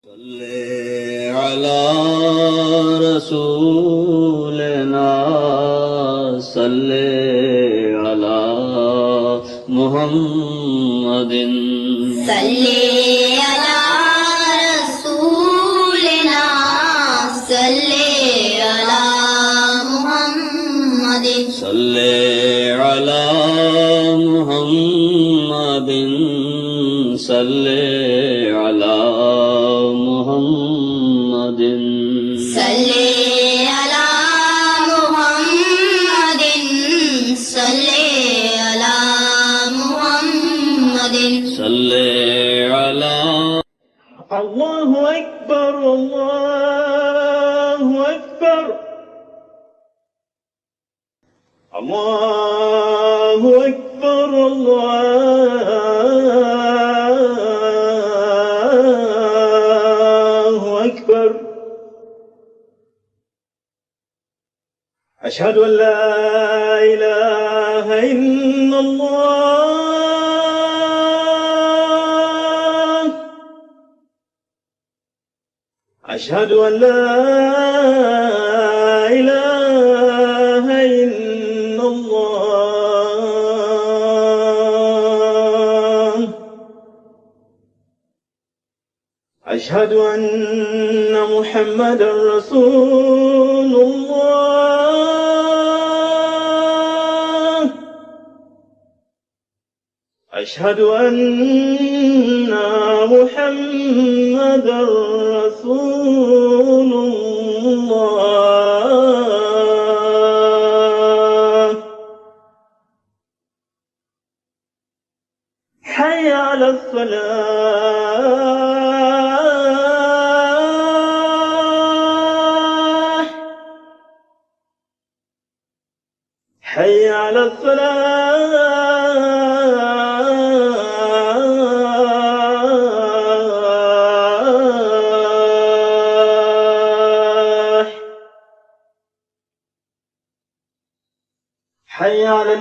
صل على رسولنا صل على محمد صل على رسولنا صل على محمد صل على محمد صل على محمد صل على محمد صل على محمد صل على الله أكبر الله أكبر الله أكبر الله أكبر أشهد أن لا إله إلا الله أشهد أن لا إله إلا الله أشهد أن محمدا رسول الله أشهد أن محمدا رسول الله حي على الصلاة حي على الفلاح حي على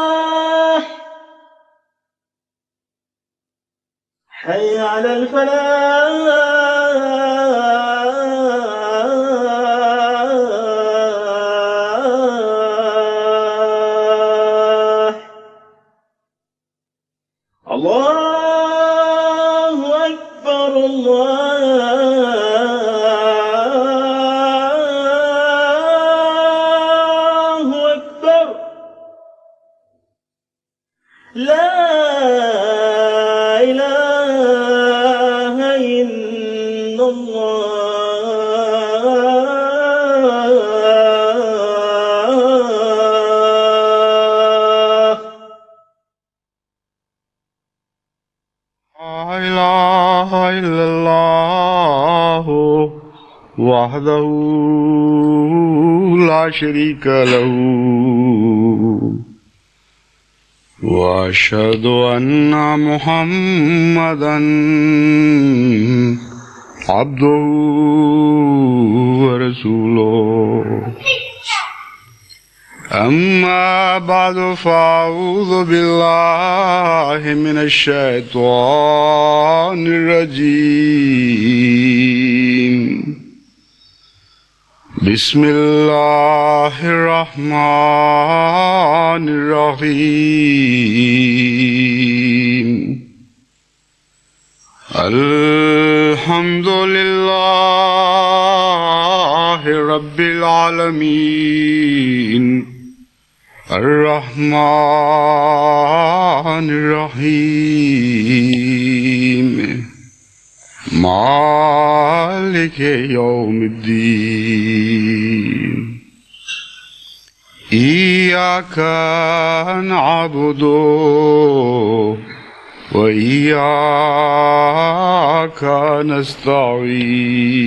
الفلاح حي على الفلاح الله أكبر الله أكبر لا إله إلا الله لا إله إلا الله وحده لا شريك له وأشهد أن محمدا عبده ورسوله أما بعد فأعوذ بالله من الشيطان الرجيم بسم الله الرحمن الرحيم الحمد لله رب العالمين الرحمن الرحيم مالك يوم الدين إياك نعبد وإياك نستعين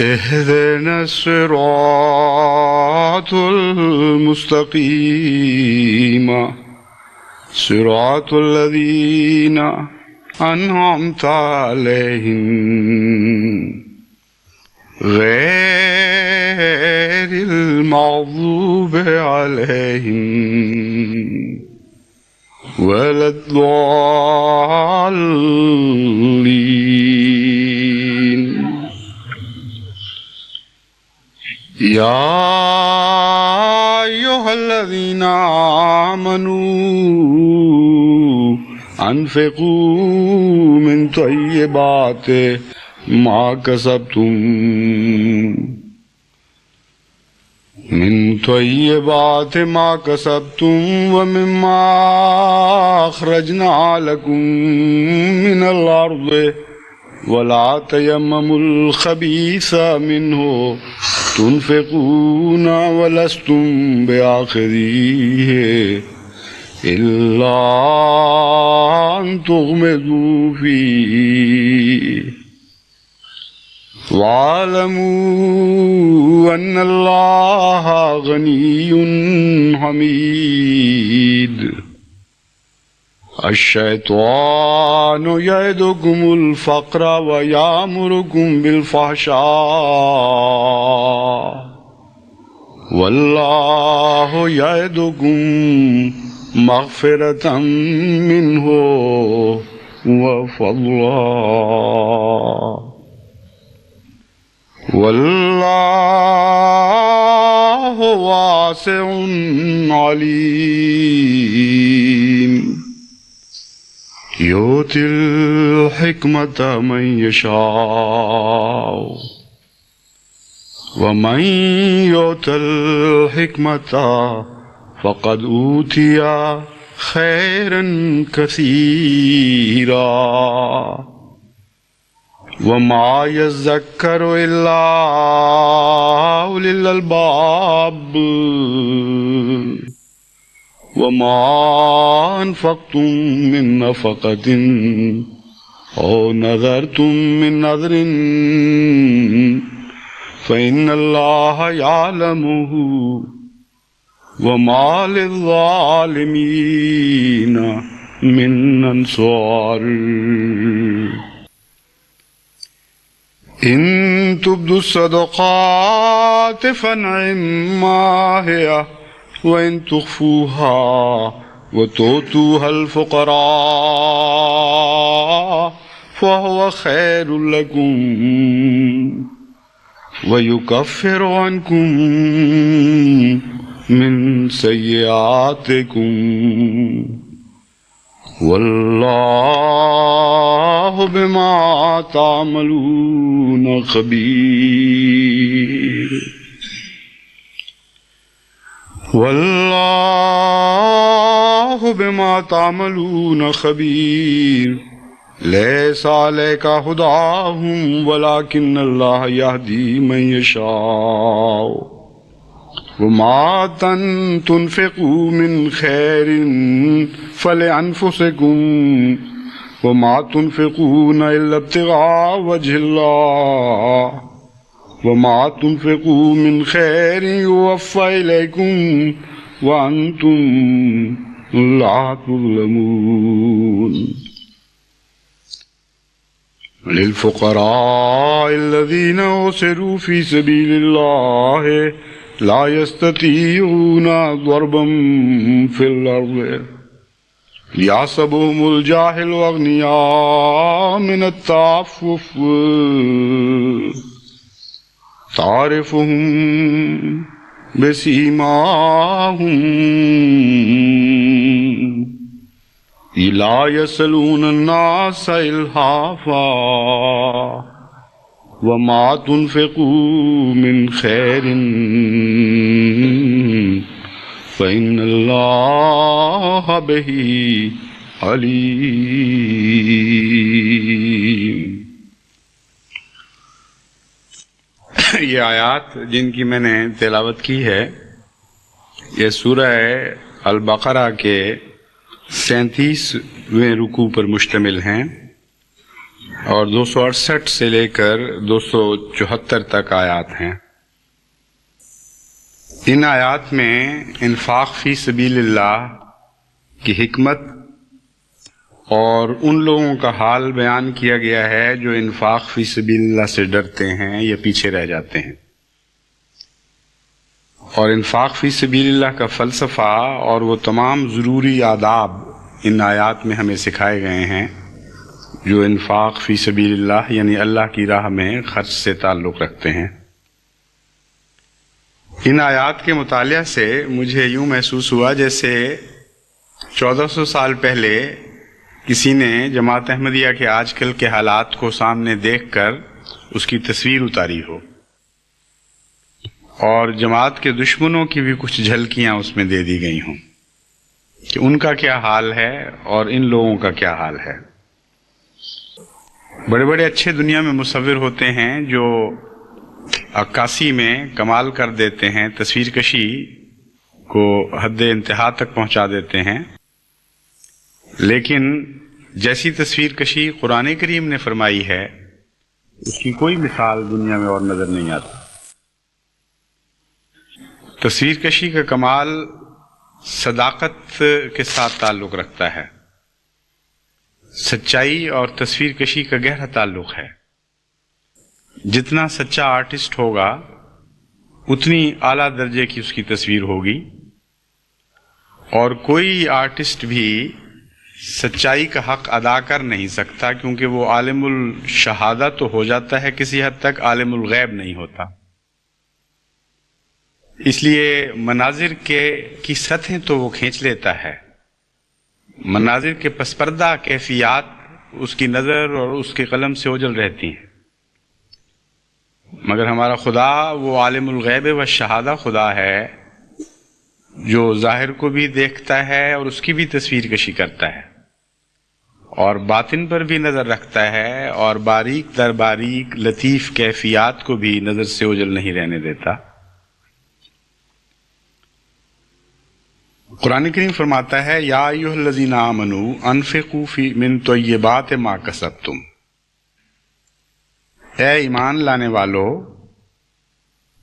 اهدنا الصراط المستقيم صراط الذين أنعمت عليهم غير غير المغضوب عليهم ولا الضالين. يا أيها الذين آمنوا أنفقوا من طيبات ما كسبتم ومما أخرجنا لكم من الأرض ولا تيمموا الخبيث منه تنفقون ولستم بآخذيه إلا أن تغمضوا فيه واعلموا أن الله غني حميد. الشيطان يعدكم الفقر ويأمركم بالفحشاء والله يعدكم مغفرة منه وفضلا والله واسع عليم. يؤتي الحكمة من يشاء ومن يؤت الحكمة فقد أوتي خيرا كثيرا وما يذكر إلا أولي الألباب. وما أنفقتم من نفقة أو نذرتم من نذر فإن الله يعلمه وما للظالمين من أنصار. إن تبدوا الصدقات فنعما هي وإن تخفوها وتؤتوها الفقراء فهو خير لكم ويكفر عنكم من سيئاتكم والله بما تعملون خبير. والله بما تعملون خبير. ليس عليك هداهم ولكن الله يهدي من يشاء. وما تنفقوا من خير فلأنفسكم وما تنفقون إلا ابتغاء وجه الله وما تنفقوا من خير يوفى إليكم وأنتم لا تظلمون. للفقراء الذين أسروا في سبيل الله لا يستطيعون ضربا في الأرض يحسبهم الجاهل أغنياء من التعفف تعرفهم بسيماهم لا يسألون الناس إلحافا وما تنفقوا من خير فإن الله به عليم. یہ آیات جن کی میں نے تلاوت کی ہے یہ سورہ البقرہ کے 37ویں رکوع پر مشتمل ہیں اور 268 سے لے کر 274 تک آیات ہیں. ان آیات میں انفاق فی سبیل اللہ کی حکمت اور ان لوگوں کا حال بیان کیا گیا ہے جو انفاق فی سبیل اللہ سے ڈرتے ہیں یا پیچھے رہ جاتے ہیں. اور انفاق فی سبیل اللہ کا فلسفہ اور وہ تمام ضروری آداب ان آیات میں ہمیں سکھائے گئے ہیں جو انفاق فی سبیل اللہ یعنی اللہ کی راہ میں خرچ سے تعلق رکھتے ہیں۔ ان آیات کے مطالعہ سے مجھے یوں محسوس ہوا جیسے 1400 سال پہلے کسی نے جماعت احمدیہ کے آج کل کے حالات کو سامنے دیکھ کر اس کی تصویر اتاری ہو، اور جماعت کے دشمنوں کی بھی کچھ جھلکیاں اس میں دے دی گئی ہوں کہ ان کا کیا حال ہے اور ان لوگوں کا کیا حال ہے۔ بڑے بڑے اچھے دنیا میں مصور ہوتے ہیں جو عکاسی میں کمال کر دیتے ہیں، تصویر کشی کو حد انتہا تک پہنچا دیتے ہیں، لیکن جیسی تصویر کشی قرآن کریم نے فرمائی ہے اس کی کوئی مثال دنیا میں اور نظر نہیں آتی۔ تصویر کشی کا کمال صداقت کے ساتھ تعلق رکھتا ہے، سچائی اور تصویر کشی کا گہرا تعلق ہے۔ جتنا سچا آرٹسٹ ہوگا اتنی اعلیٰ درجے کی اس کی تصویر ہوگی، اور کوئی آرٹسٹ بھی سچائی کا حق ادا کر نہیں سکتا، کیونکہ وہ عالم الشہادہ تو ہو جاتا ہے کسی حد تک، عالم الغیب نہیں ہوتا۔ اس لیے مناظر کی سطحیں تو وہ کھینچ لیتا ہے، مناظر کے پس پردہ کیفیات اس کی نظر اور اس کے قلم سے اوجھل رہتی ہیں، مگر ہمارا خدا وہ عالم الغیب و شہادہ خدا ہے جو ظاہر کو بھی دیکھتا ہے اور اس کی بھی تصویر کشی کرتا ہے، اور باطن پر بھی نظر رکھتا ہے، اور باریک در باریک لطیف کیفیات کو بھی نظر سے اوجھل نہیں رہنے دیتا۔ قرآن کریم فرماتا ہے یا ایھا الذین آمنوا انفقوا فی من طیبات ما کسبتم، اے ایمان لانے والو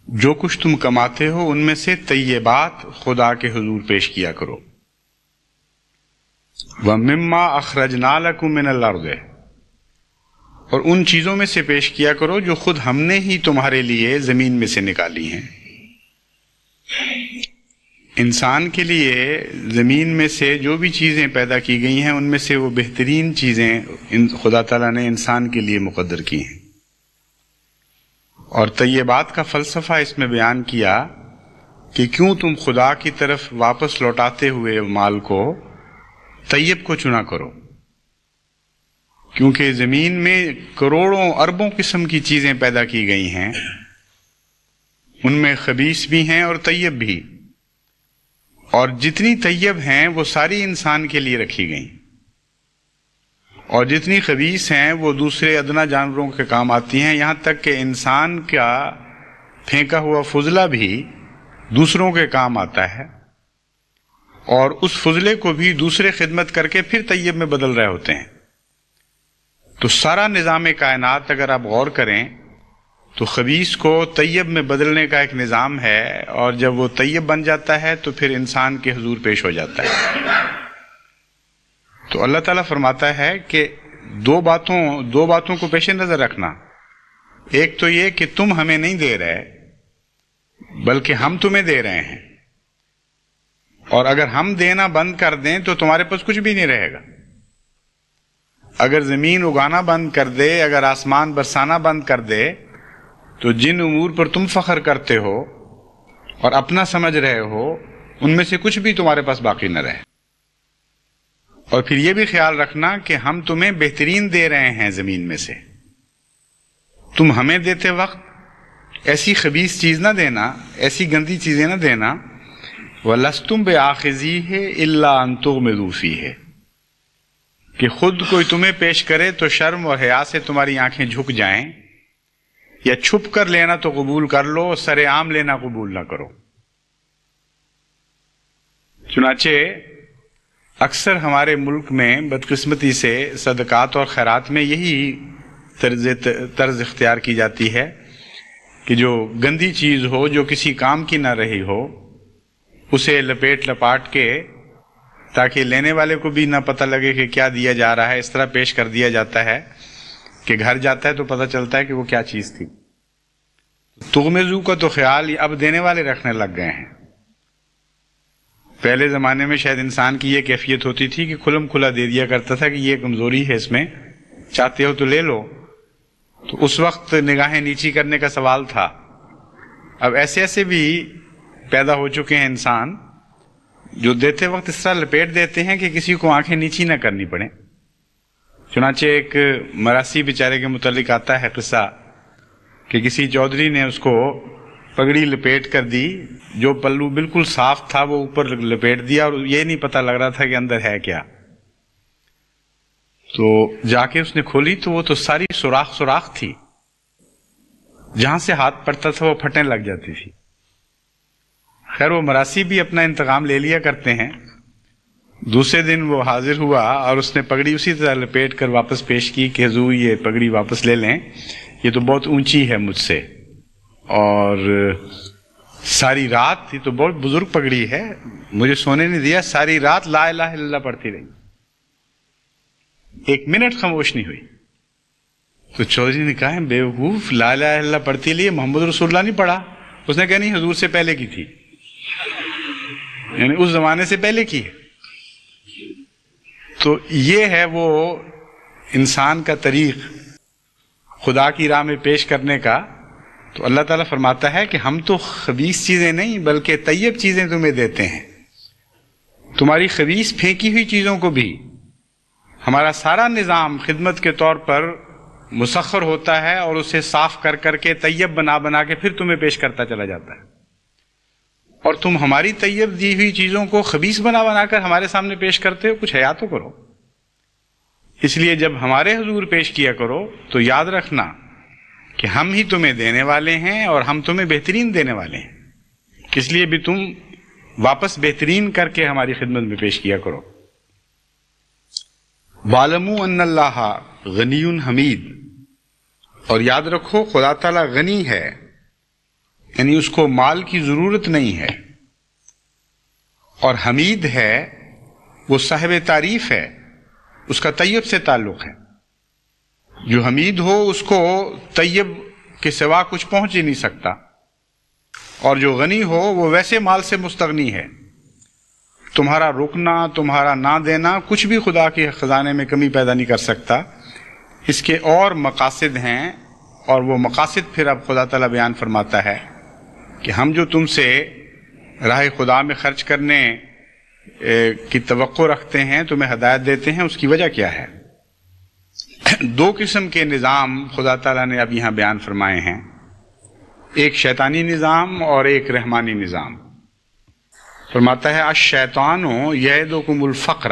جو کچھ تم کماتے ہو ان میں سے طیبات خدا کے حضور پیش کیا کرو۔ وَمِمَّا أَخْرَجْنَا لَكُم مِّنَ الْأَرْضِ، اور ان چیزوں میں سے پیش کیا کرو جو خود ہم نے ہی تمہارے لیے زمین میں سے نکالی ہیں۔ انسان کے لیے زمین میں سے جو بھی چیزیں پیدا کی گئی ہیں ان میں سے وہ بہترین چیزیں خدا تعالیٰ نے انسان کے لیے مقدر کی ہیں، اور طیبات کا فلسفہ اس میں بیان کیا کہ کیوں تم خدا کی طرف واپس لوٹاتے ہوئے مال کو طیب کو چنا کرو، کیونکہ زمین میں کروڑوں اربوں قسم کی چیزیں پیدا کی گئی ہیں، ان میں خبیث بھی ہیں اور طیب بھی، اور جتنی طیب ہیں وہ ساری انسان کے لیے رکھی گئیں، اور جتنی خبیث ہیں وہ دوسرے ادنا جانوروں کے کام آتی ہیں، یہاں تک کہ انسان کا پھینکا ہوا فضلہ بھی دوسروں کے کام آتا ہے، اور اس فضلے کو بھی دوسرے خدمت کر کے پھر طیب میں بدل رہے ہوتے ہیں۔ تو سارا نظام کائنات اگر آپ غور کریں تو خبیث کو طیب میں بدلنے کا ایک نظام ہے، اور جب وہ طیب بن جاتا ہے تو پھر انسان کے حضور پیش ہو جاتا ہے۔ تو اللہ تعالیٰ فرماتا ہے کہ دو باتوں کو پیش نظر رکھنا، ایک تو یہ کہ تم ہمیں نہیں دے رہے بلکہ ہم تمہیں دے رہے ہیں، اور اگر ہم دینا بند کر دیں تو تمہارے پاس کچھ بھی نہیں رہے گا۔ اگر زمین اگانا بند کر دے، اگر آسمان برسانا بند کر دے، تو جن امور پر تم فخر کرتے ہو اور اپنا سمجھ رہے ہو ان میں سے کچھ بھی تمہارے پاس باقی نہ رہے۔ اور پھر یہ بھی خیال رکھنا کہ ہم تمہیں بہترین دے رہے ہیں زمین میں سے، تم ہمیں دیتے وقت ایسی خبیث چیز نہ دینا، ایسی گندی چیزیں نہ دینا۔ وَلَسْتُمْ بِآخِذِيهِ إِلَّا أَن تُغْمِضُوا فِيهِ، کہ خود کوئی تمہیں پیش کرے تو شرم اور حیا سے تمہاری آنکھیں جھک جائیں، یا چھپ کر لینا تو قبول کر لو، سر عام لینا قبول نہ کرو۔ چنانچہ اکثر ہمارے ملک میں بدقسمتی سے صدقات اور خیرات میں یہی طرز اختیار کی جاتی ہے کہ جو گندی چیز ہو، جو کسی کام کی نہ رہی ہو، اسے لپیٹ لپاٹ کے تاکہ لینے والے کو بھی نہ پتہ لگے کہ کیا دیا جا رہا ہے، اس طرح پیش کر دیا جاتا ہے کہ گھر جاتا ہے تو پتہ چلتا ہے کہ وہ کیا چیز تھی۔ تغمزو کا تو خیال یہ اب دینے والے رکھنے لگ گئے ہیں. پہلے زمانے میں شاید انسان کی یہ کیفیت ہوتی تھی کہ کھلم کھلا دے دیا کرتا تھا کہ یہ کمزوری ہے اس میں، چاہتے ہو تو لے لو. تو اس وقت نگاہیں نیچی کرنے کا سوال تھا. اب ایسے ایسے بھی پیدا ہو چکے ہیں انسان جو دیتے وقت اس طرح لپیٹ دیتے ہیں کہ کسی کو آنکھیں نیچی نہ کرنی پڑے. چنانچہ ایک مراسی بیچارے کے متعلق آتا ہے قصہ کہ کسی چودھری نے اس کو پگڑی لپیٹ کر دی، جو پلو بالکل صاف تھا وہ اوپر لپیٹ دیا اور یہ نہیں پتہ لگ رہا تھا کہ اندر ہے کیا. تو جا کے اس نے کھولی تو وہ تو ساری سوراخ تھی، جہاں سے ہاتھ پڑتا تھا وہ پھٹنے لگ جاتی تھی. خیر وہ مراسی بھی اپنا انتقام لے لیا کرتے ہیں. دوسرے دن وہ حاضر ہوا اور اس نے پگڑی اسی طرح لپیٹ کر واپس پیش کی کہ حضور یہ پگڑی واپس لے لیں، یہ تو بہت اونچی ہے مجھ سے، اور ساری رات، یہ تو بہت بزرگ پگڑی ہے، مجھے سونے نہیں دیا، ساری رات لا الہ الا اللہ پڑھتی رہی، ایک منٹ خاموش نہیں ہوئی. تو چودھری نے کہا بیوقوف، لا الہ الا اللہ پڑھتی لیے محمد رسول اللہ نہیں پڑھا؟ اس نے کہا نہیں، حضور سے پہلے کی تھی، یعنی اس زمانے سے پہلے کی ہے. تو یہ ہے وہ انسان کا طریق خدا کی راہ میں پیش کرنے کا. تو اللہ تعالیٰ فرماتا ہے کہ ہم تو خبیث چیزیں نہیں بلکہ طیب چیزیں تمہیں دیتے ہیں. تمہاری خبیث پھینکی ہوئی چیزوں کو بھی ہمارا سارا نظام خدمت کے طور پر مسخر ہوتا ہے اور اسے صاف کر کر کے طیب بنا بنا کے پھر تمہیں پیش کرتا چلا جاتا ہے. اور تم ہماری طیب دی ہوئی چیزوں کو خبیث بنا بنا کر ہمارے سامنے پیش کرتے ہو، کچھ حیا تو کرو. اس لیے جب ہمارے حضور پیش کیا کرو تو یاد رکھنا کہ ہم ہی تمہیں دینے والے ہیں اور ہم تمہیں بہترین دینے والے ہیں، اس لیے بھی تم واپس بہترین کر کے ہماری خدمت میں پیش کیا کرو. وَاعْلَمُوا أَنَّ اللَّهَ غَنِيٌّ حَمِيدٌ، اور یاد رکھو خدا تعالیٰ غنی ہے، یعنی اس کو مال کی ضرورت نہیں ہے، اور حمید ہے، وہ صاحب تعریف ہے، اس کا طیب سے تعلق ہے. جو حمید ہو اس کو طیب کے سوا کچھ پہنچ ہی نہیں سکتا، اور جو غنی ہو وہ ویسے مال سے مستغنی ہے. تمہارا رکنا، تمہارا نہ دینا کچھ بھی خدا کے خزانے میں کمی پیدا نہیں کر سکتا. اس کے اور مقاصد ہیں، اور وہ مقاصد پھر اب خدا تعالیٰ بیان فرماتا ہے کہ ہم جو تم سے راہ خدا میں خرچ کرنے کی توقع رکھتے ہیں، تمہیں ہدایت دیتے ہیں، اس کی وجہ کیا ہے. دو قسم کے نظام خدا تعالیٰ نے اب یہاں بیان فرمائے ہیں، ایک شیطانی نظام اور ایک رحمانی نظام. فرماتا ہے الشیطان یعدکم الفقر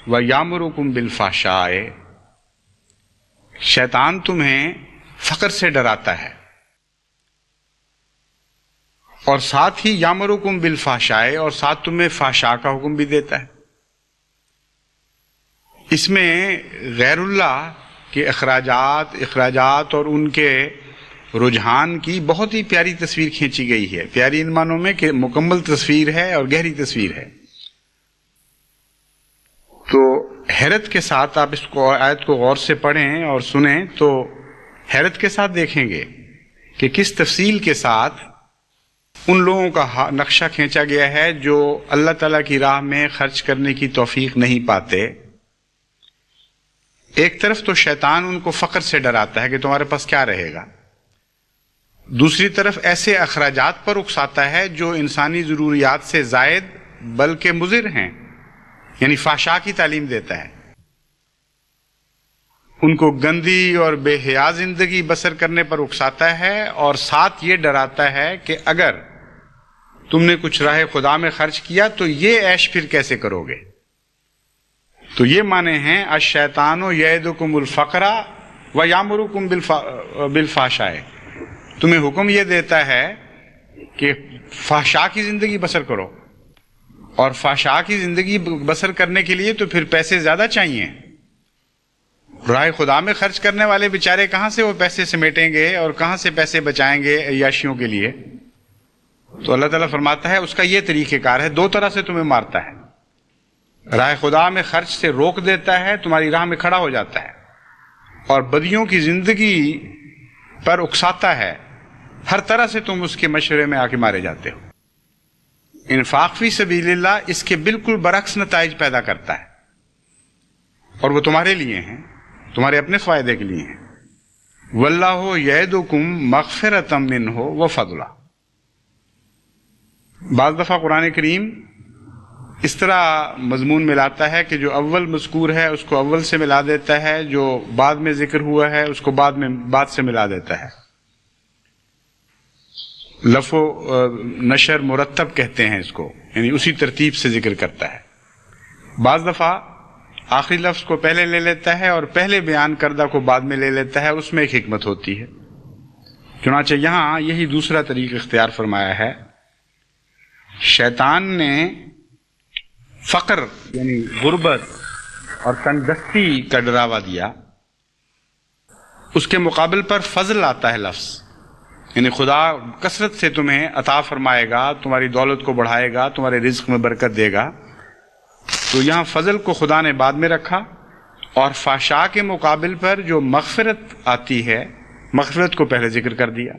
ویامرکم بالفحشاء، شیطان تمہیں فقر سے ڈراتا ہے اور ساتھ ہی یامرکم بالفحشاء، اور ساتھ تمہیں فحشاء کا حکم بھی دیتا ہے. اس میں غیر اللہ کے اخراجات اور ان کے رجحان کی بہت ہی پیاری تصویر کھینچی گئی ہے. پیاری ان معنوں میں کہ مکمل تصویر ہے اور گہری تصویر ہے. تو حیرت کے ساتھ آپ اس کو آیت کو غور سے پڑھیں اور سنیں تو حیرت کے ساتھ دیکھیں گے کہ کس تفصیل کے ساتھ ان لوگوں کا نقشہ کھینچا گیا ہے جو اللہ تعالیٰ کی راہ میں خرچ کرنے کی توفیق نہیں پاتے. ایک طرف تو شیطان ان کو فقر سے ڈراتا ہے کہ تمہارے پاس کیا رہے گا، دوسری طرف ایسے اخراجات پر اکساتا ہے جو انسانی ضروریات سے زائد بلکہ مضر ہیں، یعنی فحشاء کی تعلیم دیتا ہے. ان کو گندی اور بے حیا زندگی بسر کرنے پر اکساتا ہے، اور ساتھ یہ ڈراتا ہے کہ اگر تم نے کچھ راہ خدا میں خرچ کیا تو یہ عیش پھر کیسے کرو گے. تو یہ معنی ہیں الشیطان یعدکم الفقر ویامرکم بالفحشاء، تمہیں حکم یہ دیتا ہے کہ فحشاء کی زندگی بسر کرو، اور فحشاء کی زندگی بسر کرنے کے لیے تو پھر پیسے زیادہ چاہیے. راہ خدا میں خرچ کرنے والے بیچارے کہاں سے وہ پیسے سمیٹیں گے اور کہاں سے پیسے بچائیں گے عیاشیوں کے لیے. تو اللہ تعالیٰ فرماتا ہے اس کا یہ طریقہ کار ہے، دو طرح سے تمہیں مارتا ہے. راہ خدا میں خرچ سے روک دیتا ہے، تمہاری راہ میں کھڑا ہو جاتا ہے، اور بدیوں کی زندگی پر اکساتا ہے، ہر طرح سے تم اس کے مشورے میں آ کے مارے جاتے ہو۔ انفاق فی سبیل اللہ اس کے بالکل برعکس نتائج پیدا کرتا ہے، اور وہ تمہارے لیے ہیں، تمہارے اپنے فائدے کے لیے ہیں۔ واللہ یعدکم مغفرۃ منہ وفضلا۔ بعض دفعہ قرآن کریم اس طرح مضمون ملاتا ہے کہ جو اول مذکور ہے اس کو اول سے ملا دیتا ہے، جو بعد میں ذکر ہوا ہے اس کو بعد سے ملا دیتا ہے۔ لف و نشر مرتب کہتے ہیں اس کو، یعنی اسی ترتیب سے ذکر کرتا ہے۔ بعض دفعہ آخری لفظ کو پہلے لے لیتا ہے اور پہلے بیان کردہ کو بعد میں لے لیتا ہے، اس میں ایک حکمت ہوتی ہے۔ چنانچہ یہاں یہی دوسرا طریق اختیار فرمایا ہے۔ شیطان نے فقر یعنی غربت اور تنگدستی کا ڈراوا دیا، اس کے مقابل پر فضل آتا ہے لفظ، یعنی خدا کثرت سے تمہیں عطا فرمائے گا، تمہاری دولت کو بڑھائے گا، تمہارے رزق میں برکت دے گا۔ تو یہاں فضل کو خدا نے بعد میں رکھا، اور فحشاء کے مقابل پر جو مغفرت آتی ہے، مغفرت کو پہلے ذکر کر دیا۔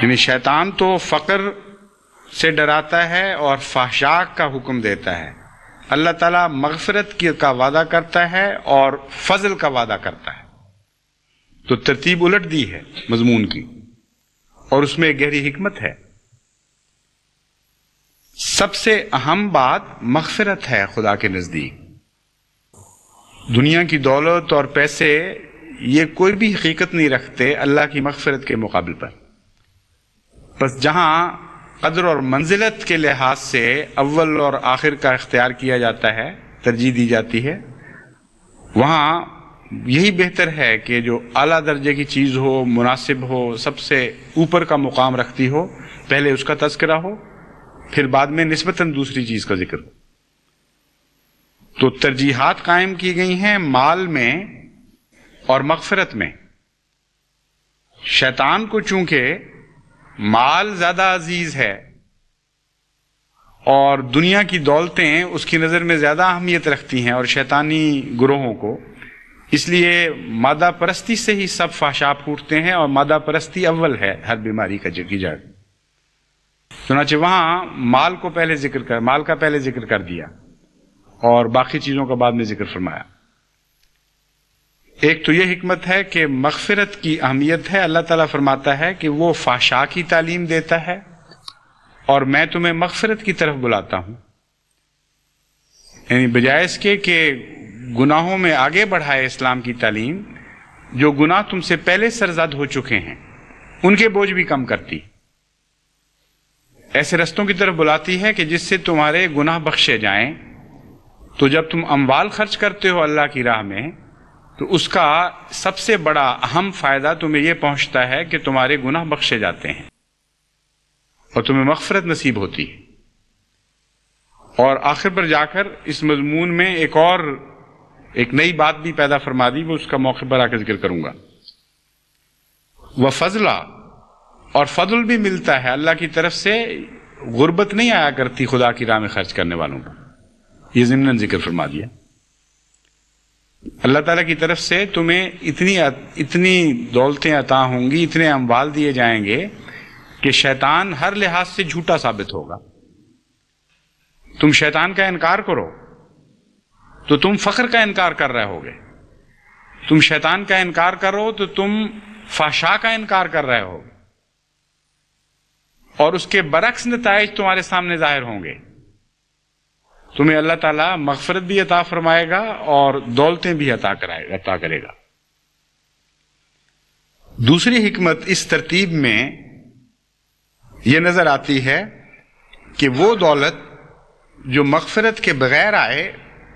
یعنی شیطان تو فقر سے ڈراتا ہے اور فحشاء کا حکم دیتا ہے، اللہ تعالیٰ مغفرت کا وعدہ کرتا ہے اور فضل کا وعدہ کرتا ہے۔ تو ترتیب الٹ دی ہے مضمون کی، اور اس میں ایک گہری حکمت ہے۔ سب سے اہم بات مغفرت ہے خدا کے نزدیک۔ دنیا کی دولت اور پیسے یہ کوئی بھی حقیقت نہیں رکھتے اللہ کی مغفرت کے مقابل پر۔ بس جہاں قدر اور منزلت کے لحاظ سے اول اور آخر کا اختیار کیا جاتا ہے، ترجیح دی جاتی ہے، وہاں یہی بہتر ہے کہ جو اعلیٰ درجے کی چیز ہو، مناسب ہو، سب سے اوپر کا مقام رکھتی ہو، پہلے اس کا تذکرہ ہو، پھر بعد میں نسبتاً دوسری چیز کا ذکر ہو۔ تو ترجیحات قائم کی گئی ہیں مال میں اور مغفرت میں۔ شیطان کو چونکہ مال زیادہ عزیز ہے اور دنیا کی دولتیں اس کی نظر میں زیادہ اہمیت رکھتی ہیں، اور شیطانی گروہوں کو، اس لیے مادہ پرستی سے ہی سب فحشاء پھوٹتے ہیں، اور مادہ پرستی اول ہے ہر بیماری کا جڑ۔ چنانچہ وہاں مال کا پہلے ذکر کر دیا اور باقی چیزوں کا بعد میں ذکر فرمایا۔ ایک تو یہ حکمت ہے کہ مغفرت کی اہمیت ہے۔ اللہ تعالیٰ فرماتا ہے کہ وہ فحشاء کی تعلیم دیتا ہے اور میں تمہیں مغفرت کی طرف بلاتا ہوں، یعنی بجائے اس کے کہ گناہوں میں آگے بڑھائے اسلام کی تعلیم، جو گناہ تم سے پہلے سرزد ہو چکے ہیں ان کے بوجھ بھی کم کرتی، ایسے رستوں کی طرف بلاتی ہے کہ جس سے تمہارے گناہ بخشے جائیں۔ تو جب تم اموال خرچ کرتے ہو اللہ کی راہ میں، تو اس کا سب سے بڑا اہم فائدہ تمہیں یہ پہنچتا ہے کہ تمہارے گناہ بخشے جاتے ہیں اور تمہیں مغفرت نصیب ہوتی ہے۔ اور آخر پر جا کر اس مضمون میں ایک نئی بات بھی پیدا فرما دی، وہ اس کا موقع پر آ کے ذکر کروں گا۔ وفضلا، اور فضل بھی ملتا ہے اللہ کی طرف سے، غربت نہیں آیا کرتی خدا کی راہ میں خرچ کرنے والوں کو، یہ ضمناً ذکر فرما دیا۔ اللہ تعالیٰ کی طرف سے تمہیں اتنی دولتیں عطا ہوں گی، اتنے اموال دیے جائیں گے کہ شیطان ہر لحاظ سے جھوٹا ثابت ہوگا۔ تم شیطان کا انکار کرو تو تم فقر کا انکار کر رہے ہوگے، تم شیطان کا انکار کرو تو تم فحشاء کا انکار کر رہے ہوگے، اور اس کے برعکس نتائج تمہارے سامنے ظاہر ہوں گے۔ تمہیں اللہ تعالیٰ مغفرت بھی عطا فرمائے گا اور دولتیں بھی عطا کرے گا۔ دوسری حکمت اس ترتیب میں یہ نظر آتی ہے کہ وہ دولت جو مغفرت کے بغیر آئے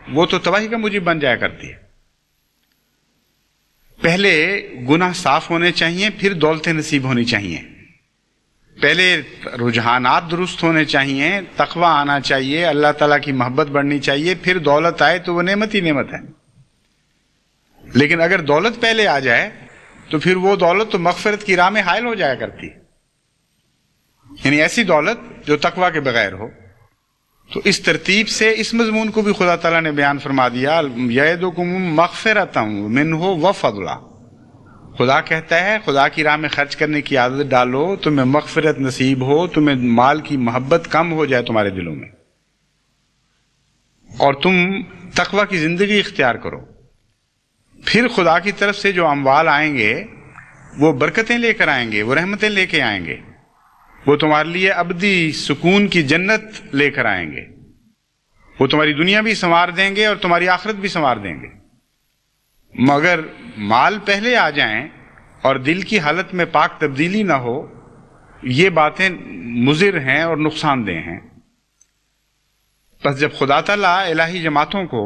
وہ تو تباہی کا موجب بن جایا کرتی ہے۔ پہلے گناہ صاف ہونے چاہیے، پھر دولتیں نصیب ہونی چاہیے۔ پہلے رجحانات درست ہونے چاہیے، تقوی آنا چاہیے، اللہ تعالیٰ کی محبت بڑھنی چاہیے، پھر دولت آئے تو وہ نعمت ہی نعمت ہے۔ لیکن اگر دولت پہلے آ جائے تو پھر وہ دولت تو مغفرت کی راہ میں حائل ہو جایا کرتی، یعنی ایسی دولت جو تقوی کے بغیر ہو۔ تو اس ترتیب سے اس مضمون کو بھی خدا تعالیٰ نے بیان فرما دیا، یعدکم مغفرۃ منہ وفضلا، خدا کہتا ہے خدا کی راہ میں خرچ کرنے کی عادت ڈالو، تمہیں مغفرت نصیب ہو، تمہیں مال کی محبت کم ہو جائے تمہارے دلوں میں، اور تم تقوی کی زندگی اختیار کرو، پھر خدا کی طرف سے جو اموال آئیں گے وہ برکتیں لے کر آئیں گے، وہ رحمتیں لے کے آئیں گے، وہ تمہارے لیے ابدی سکون کی جنت لے کر آئیں گے، وہ تمہاری دنیا بھی سنوار دیں گے اور تمہاری آخرت بھی سنوار دیں گے۔ مگر مال پہلے آ جائیں اور دل کی حالت میں پاک تبدیلی نہ ہو، یہ باتیں مضر ہیں اور نقصان دہ ہیں۔ بس جب خدا تعالیٰ الہی جماعتوں کو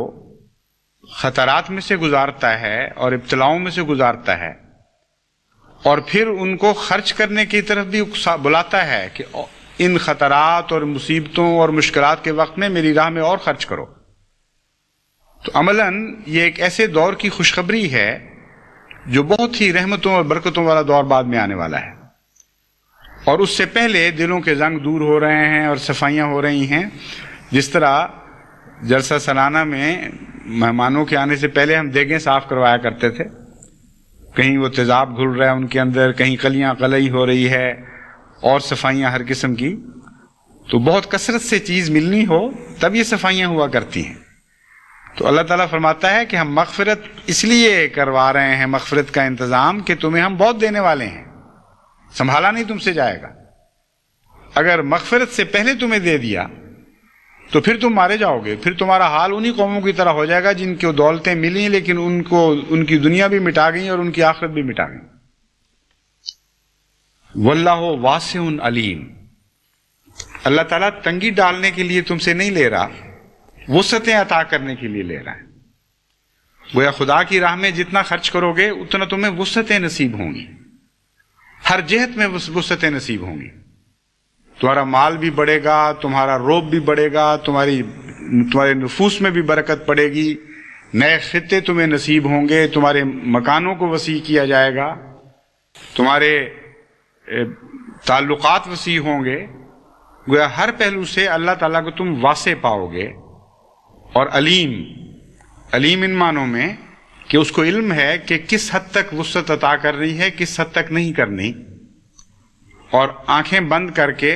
خطرات میں سے گزارتا ہے اور ابتلاؤں میں سے گزارتا ہے، اور پھر ان کو خرچ کرنے کی طرف بھی بلاتا ہے کہ ان خطرات اور مصیبتوں اور مشکلات کے وقت میں میری راہ میں اور خرچ کرو، تو عملاً یہ ایک ایسے دور کی خوشخبری ہے جو بہت ہی رحمتوں اور برکتوں والا دور بعد میں آنے والا ہے، اور اس سے پہلے دلوں کے زنگ دور ہو رہے ہیں اور صفائیاں ہو رہی ہیں۔ جس طرح جلسہ سالانہ میں مہمانوں کے آنے سے پہلے ہم دیگیں صاف کروایا کرتے تھے، کہیں وہ تیزاب گھل رہا ہے ان کے اندر، کہیں کلیاں قلعی ہو رہی ہے، اور صفائیاں ہر قسم کی، تو بہت کثرت سے چیز ملنی ہو تب یہ صفائیاں ہوا کرتی ہیں۔ تو اللہ تعالیٰ فرماتا ہے کہ ہم مغفرت اس لیے کروا رہے ہیں، مغفرت کا انتظام، کہ تمہیں ہم بہت دینے والے ہیں، سنبھالا نہیں تم سے جائے گا۔ اگر مغفرت سے پہلے تمہیں دے دیا تو پھر تم مارے جاؤ گے، پھر تمہارا حال انہی قوموں کی طرح ہو جائے گا جن کو دولتیں ملی لیکن ان کی دنیا بھی مٹا گئی اور ان کی آخرت بھی مٹا گئی۔ واللہ واسع علیم، اللہ تعالیٰ تنگی ڈالنے کے لیے تم سے نہیں لے رہا، وسعتیں عطا کرنے کے لیے لے رہا ہے۔ گویا خدا کی راہ میں جتنا خرچ کرو گے اتنا تمہیں وسعتیں نصیب ہوں گی، ہر جہت میں وسعتیں نصیب ہوں گی، تمہارا مال بھی بڑھے گا، تمہارا روب بھی بڑھے گا، تمہارے نفوس میں بھی برکت پڑے گی، نئے خطے تمہیں نصیب ہوں گے، تمہارے مکانوں کو وسیع کیا جائے گا، تمہارے تعلقات وسیع ہوں گے۔ گویا ہر پہلو سے اللہ تعالیٰ کو تم واسع پاؤ گے، اور علیم ان معنوں میں کہ اس کو علم ہے کہ کس حد تک وسعت عطا کر رہی ہے، کس حد تک نہیں کرنی، اور آنکھیں بند کر کے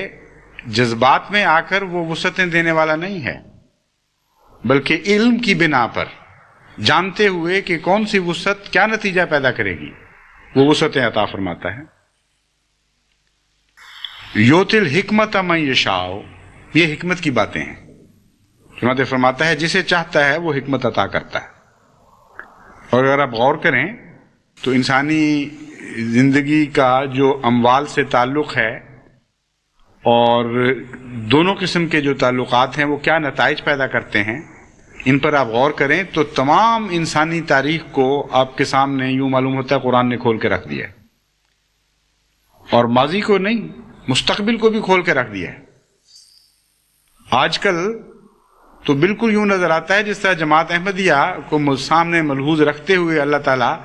جذبات میں آ کر وہ وسعتیں دینے والا نہیں ہے، بلکہ علم کی بنا پر جانتے ہوئے کہ کون سی وسعت کیا نتیجہ پیدا کرے گی وہ وسعتیں عطا فرماتا ہے۔ یؤتی الحکمت من یشاء، یہ حکمت کی باتیں ہیں۔ چنانچہ فرماتا ہے جسے چاہتا ہے وہ حکمت عطا کرتا ہے۔ اور اگر آپ غور کریں تو انسانی زندگی کا جو اموال سے تعلق ہے اور دونوں قسم کے جو تعلقات ہیں وہ کیا نتائج پیدا کرتے ہیں، ان پر آپ غور کریں تو تمام انسانی تاریخ کو آپ کے سامنے یوں معلوم ہوتا ہے قرآن نے کھول کے رکھ دیا ہے، اور ماضی کو نہیں مستقبل کو بھی کھول کے رکھ دیا ہے۔ آج کل تو بالکل یوں نظر آتا ہے جس طرح جماعت احمدیہ کو سامنے ملحوظ رکھتے ہوئے اللہ تعالیٰ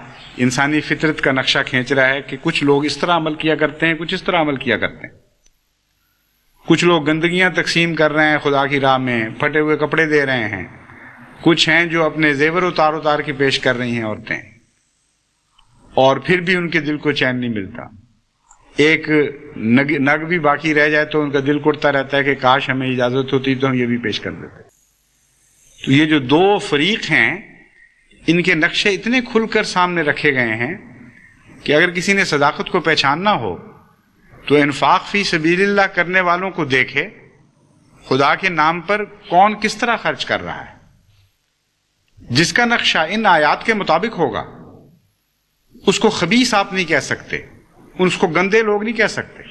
انسانی فطرت کا نقشہ کھینچ رہا ہے کہ کچھ لوگ اس طرح عمل کیا کرتے ہیں، کچھ اس طرح عمل کیا کرتے ہیں، کچھ لوگ گندگیاں تقسیم کر رہے ہیں خدا کی راہ میں، پھٹے ہوئے کپڑے دے رہے ہیں، کچھ ہیں جو اپنے زیور اتار کے پیش کر رہی ہیں عورتیں، اور پھر بھی ان کے دل کو چین نہیں ملتا۔ ایک نگ بھی باقی رہ جائے تو ان کا دل کٹتا رہتا ہے کہ کاش ہمیں اجازت ہوتی تو ہم یہ بھی پیش کر دیتے۔ تو یہ جو دو فریق ہیں ان کے نقشے اتنے کھل کر سامنے رکھے گئے ہیں کہ اگر کسی نے صداقت کو پہچاننا ہو تو انفاق فی سبیل اللہ کرنے والوں کو دیکھے، خدا کے نام پر کون کس طرح خرچ کر رہا ہے۔ جس کا نقشہ ان آیات کے مطابق ہوگا اس کو خبیث آپ نہیں کہہ سکتے، اس کو گندے لوگ نہیں کہہ سکتے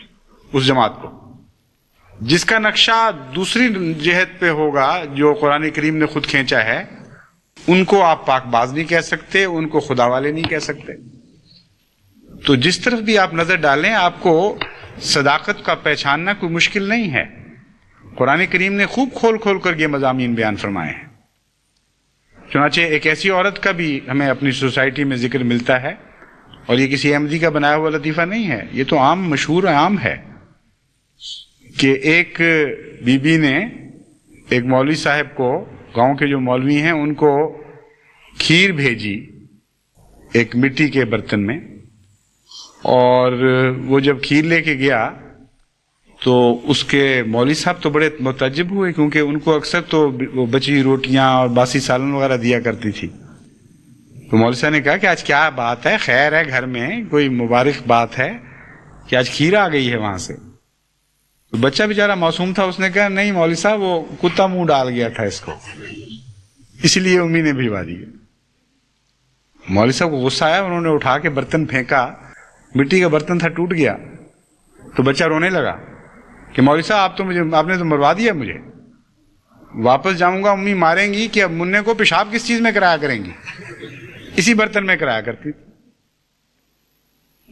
اس جماعت کو۔ جس کا نقشہ دوسری جہت پہ ہوگا جو قرآن کریم نے خود کھینچا ہے، ان کو آپ پاک باز نہیں کہہ سکتے، ان کو خدا والے نہیں کہہ سکتے۔ تو جس طرف بھی آپ نظر ڈالیں آپ کو صداقت کا پہچاننا کوئی مشکل نہیں ہے۔ قرآن کریم نے خوب کھول کھول کر یہ مضامین بیان فرمائے ہیں۔ چنانچہ ایک ایسی عورت کا بھی ہمیں اپنی سوسائٹی میں ذکر ملتا ہے، اور یہ کسی احمدی کا بنایا ہوا لطیفہ نہیں ہے، یہ تو عام مشہور عام ہے کہ ایک بی بی نے ایک مولوی صاحب کو، گاؤں کے جو مولوی ہیں ان کو کھیر بھیجی ایک مٹی کے برتن میں، اور وہ جب کھیر لے کے گیا تو اس کے مولوی صاحب تو بڑے متعجب ہوئے، کیونکہ ان کو اکثر تو وہ بچی روٹیاں اور باسی سالن وغیرہ دیا کرتی تھی. تو مولوی صاحب نے کہا کہ آج کیا بات ہے، خیر ہے گھر میں، کوئی مبارک بات ہے کہ آج کھیر آ گئی ہے وہاں سے. تو بچہ بیچارہ معصوم تھا، اس نے کہا نہیں مولوی صاحب وہ کتا منہ ڈال گیا تھا اس کو، اس لیے امی نے بھجوا دی. مولوی صاحب کو غصہ آیا، انہوں نے اٹھا کے برتن پھینکا، مٹی کا برتن تھا، ٹوٹ گیا. تو بچہ رونے لگا کہ مولوی صاحب آپ نے تو مروا دیا مجھے، واپس جاؤں گا امی ماریں گی کہ اب منع کو پیشاب کس چیز میں کرایا کریں گی، اسی برتن میں کرایا کرتی.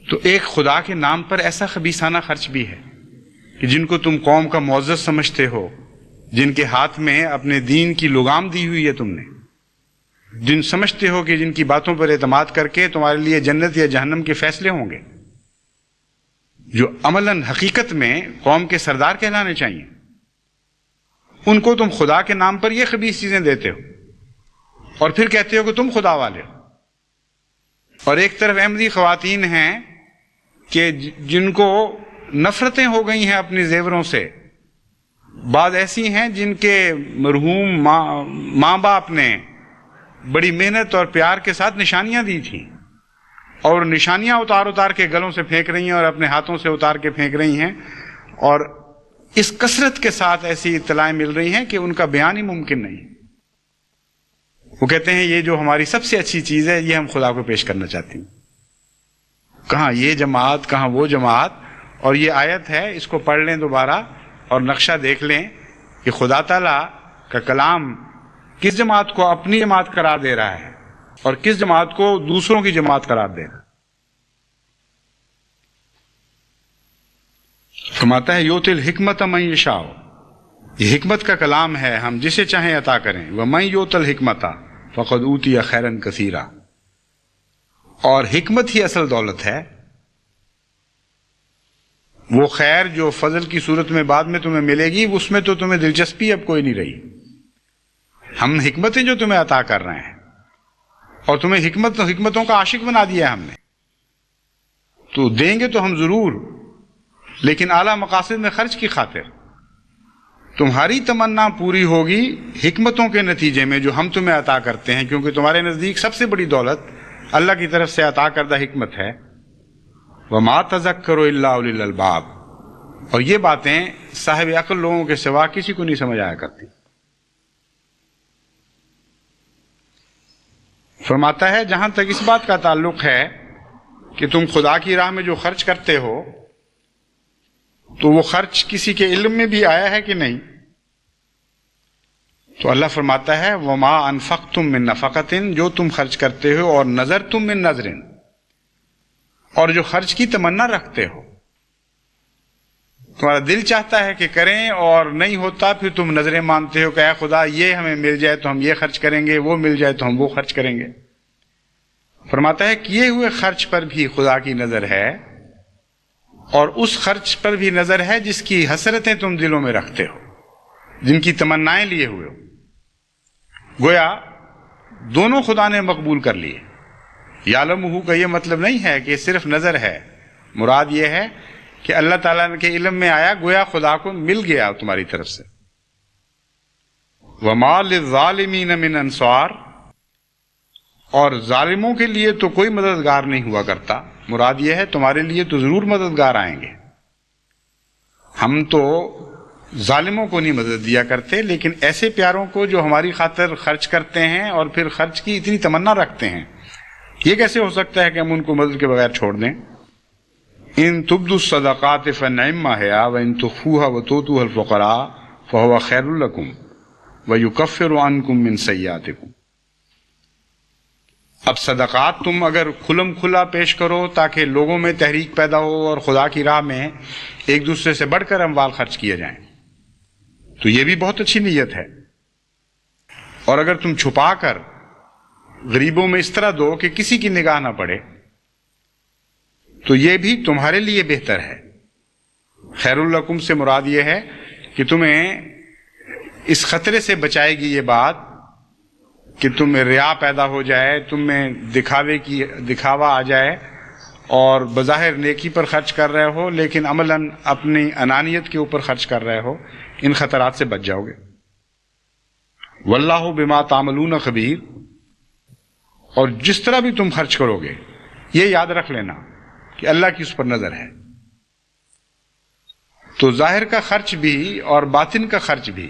تو ایک خدا کے نام پر ایسا خبیثانہ خرچ بھی ہے کہ جن کو تم قوم کا معزز سمجھتے ہو، جن کے ہاتھ میں اپنے دین کی لگام دی ہوئی ہے، تم نے جن سمجھتے ہو کہ جن کی باتوں پر اعتماد کر کے تمہارے لیے جنت یا جہنم کے فیصلے ہوں گے، جو عملاً حقیقت میں قوم کے سردار کہلانے چاہیے، ان کو تم خدا کے نام پر یہ خبیث چیزیں دیتے ہو اور پھر کہتے ہو کہ تم خدا والے ہو. اور ایک طرف احمدی خواتین ہیں کہ جن کو نفرتیں ہو گئی ہیں اپنے زیوروں سے. بعض ایسی ہیں جن کے مرحوم ماں باپ نے بڑی محنت اور پیار کے ساتھ نشانیاں دی تھیں، اور نشانیاں اتار کے گلوں سے پھینک رہی ہیں اور اپنے ہاتھوں سے اتار کے پھینک رہی ہیں، اور اس کثرت کے ساتھ ایسی اطلاعیں مل رہی ہیں کہ ان کا بیان ہی ممکن نہیں. وہ کہتے ہیں یہ جو ہماری سب سے اچھی چیز ہے یہ ہم خدا کو پیش کرنا چاہتے ہیں. کہاں یہ جماعت، کہاں وہ جماعت. اور یہ آیت ہے، اس کو پڑھ لیں دوبارہ اور نقشہ دیکھ لیں کہ خدا تعالیٰ کا کلام کس جماعت کو اپنی جماعت قرار دے رہا ہے اور کس جماعت کو دوسروں کی جماعت قرار دے رہا ہے. فرماتا ہے یؤتی الحکمت من یشاء، یہ حکمت کا کلام ہے، ہم جسے چاہیں عطا کریں. ومن یؤت الحکمت فقد اوتی خیرا کثیرا، اور حکمت ہی اصل دولت ہے. وہ خیر جو فضل کی صورت میں بعد میں تمہیں ملے گی، اس میں تو تمہیں دلچسپی اب کوئی نہیں رہی. ہم حکمتیں جو تمہیں عطا کر رہے ہیں اور تمہیں حکمتوں کا عاشق بنا دیا ہے ہم نے، تو دیں گے تو ہم ضرور، لیکن اعلیٰ مقاصد میں خرچ کی خاطر. تمہاری تمنا پوری ہوگی حکمتوں کے نتیجے میں جو ہم تمہیں عطا کرتے ہیں، کیونکہ تمہارے نزدیک سب سے بڑی دولت اللہ کی طرف سے عطا کردہ حکمت ہے. وما تذکروا الا اولو الالباب، اور یہ باتیں صاحب عقل لوگوں کے سوا کسی کو نہیں سمجھ آیا کرتی. فرماتا ہے جہاں تک اس بات کا تعلق ہے کہ تم خدا کی راہ میں جو خرچ کرتے ہو تو وہ خرچ کسی کے علم میں بھی آیا ہے کہ نہیں، تو اللہ فرماتا ہے وما انفقتم من نفقۃ، جو تم خرچ کرتے ہو، اور نذرتم من نذر، اور جو خرچ کی تمنا رکھتے ہو. تمہارا دل چاہتا ہے کہ کریں اور نہیں ہوتا، پھر تم نظریں مانتے ہو کہ اے خدا یہ ہمیں مل جائے تو ہم یہ خرچ کریں گے، وہ مل جائے تو ہم وہ خرچ کریں گے. فرماتا ہے کیے ہوئے خرچ پر بھی خدا کی نظر ہے، اور اس خرچ پر بھی نظر ہے جس کی حسرتیں تم دلوں میں رکھتے ہو، جن کی تمنائیں لیے ہوئے ہو. گویا دونوں خدا نے مقبول کر لیے. یعلمہ کا یہ مطلب نہیں ہے کہ صرف نظر ہے، مراد یہ ہے کہ اللہ تعالیٰ کے علم میں آیا، گویا خدا کو مل گیا تمہاری طرف سے. وما للظالمین من انصار، اور ظالموں کے لیے تو کوئی مددگار نہیں ہوا کرتا. مراد یہ ہے تمہارے لیے تو ضرور مددگار آئیں گے. ہم تو ظالموں کو نہیں مدد دیا کرتے، لیکن ایسے پیاروں کو جو ہماری خاطر خرچ کرتے ہیں اور پھر خرچ کی اتنی تمنا رکھتے ہیں، یہ کیسے ہو سکتا ہے کہ ہم ان کو مدد کے بغیر چھوڑ دیں. ان تبدوا الصدقات فنعما ہی وان تخفوها وتؤتوها الفقراء فهو خیر لکم ویکفر عنکم من سیئاتکم. اب صدقات تم اگر کھلم کھلا پیش کرو تاکہ لوگوں میں تحریک پیدا ہو اور خدا کی راہ میں ایک دوسرے سے بڑھ کر اموال خرچ کیے جائیں، تو یہ بھی بہت اچھی نیت ہے. اور اگر تم چھپا کر غریبوں میں اس طرح دو کہ کسی کی نگاہ نہ پڑے، تو یہ بھی تمہارے لیے بہتر ہے. خیر الکم سے مراد یہ ہے کہ تمہیں اس خطرے سے بچائے گی یہ بات کہ تم میں ریا پیدا ہو جائے، تم میں دکھاوا آ جائے اور بظاہر نیکی پر خرچ کر رہے ہو لیکن عملاً اپنی انانیت کے اوپر خرچ کر رہے ہو، ان خطرات سے بچ جاؤ گے۔ واللہ بما تعملون خبیر، اور جس طرح بھی تم خرچ کرو گے یہ یاد رکھ لینا کہ اللہ کی اس پر نظر ہے۔ تو ظاہر کا خرچ بھی اور باطن کا خرچ بھی،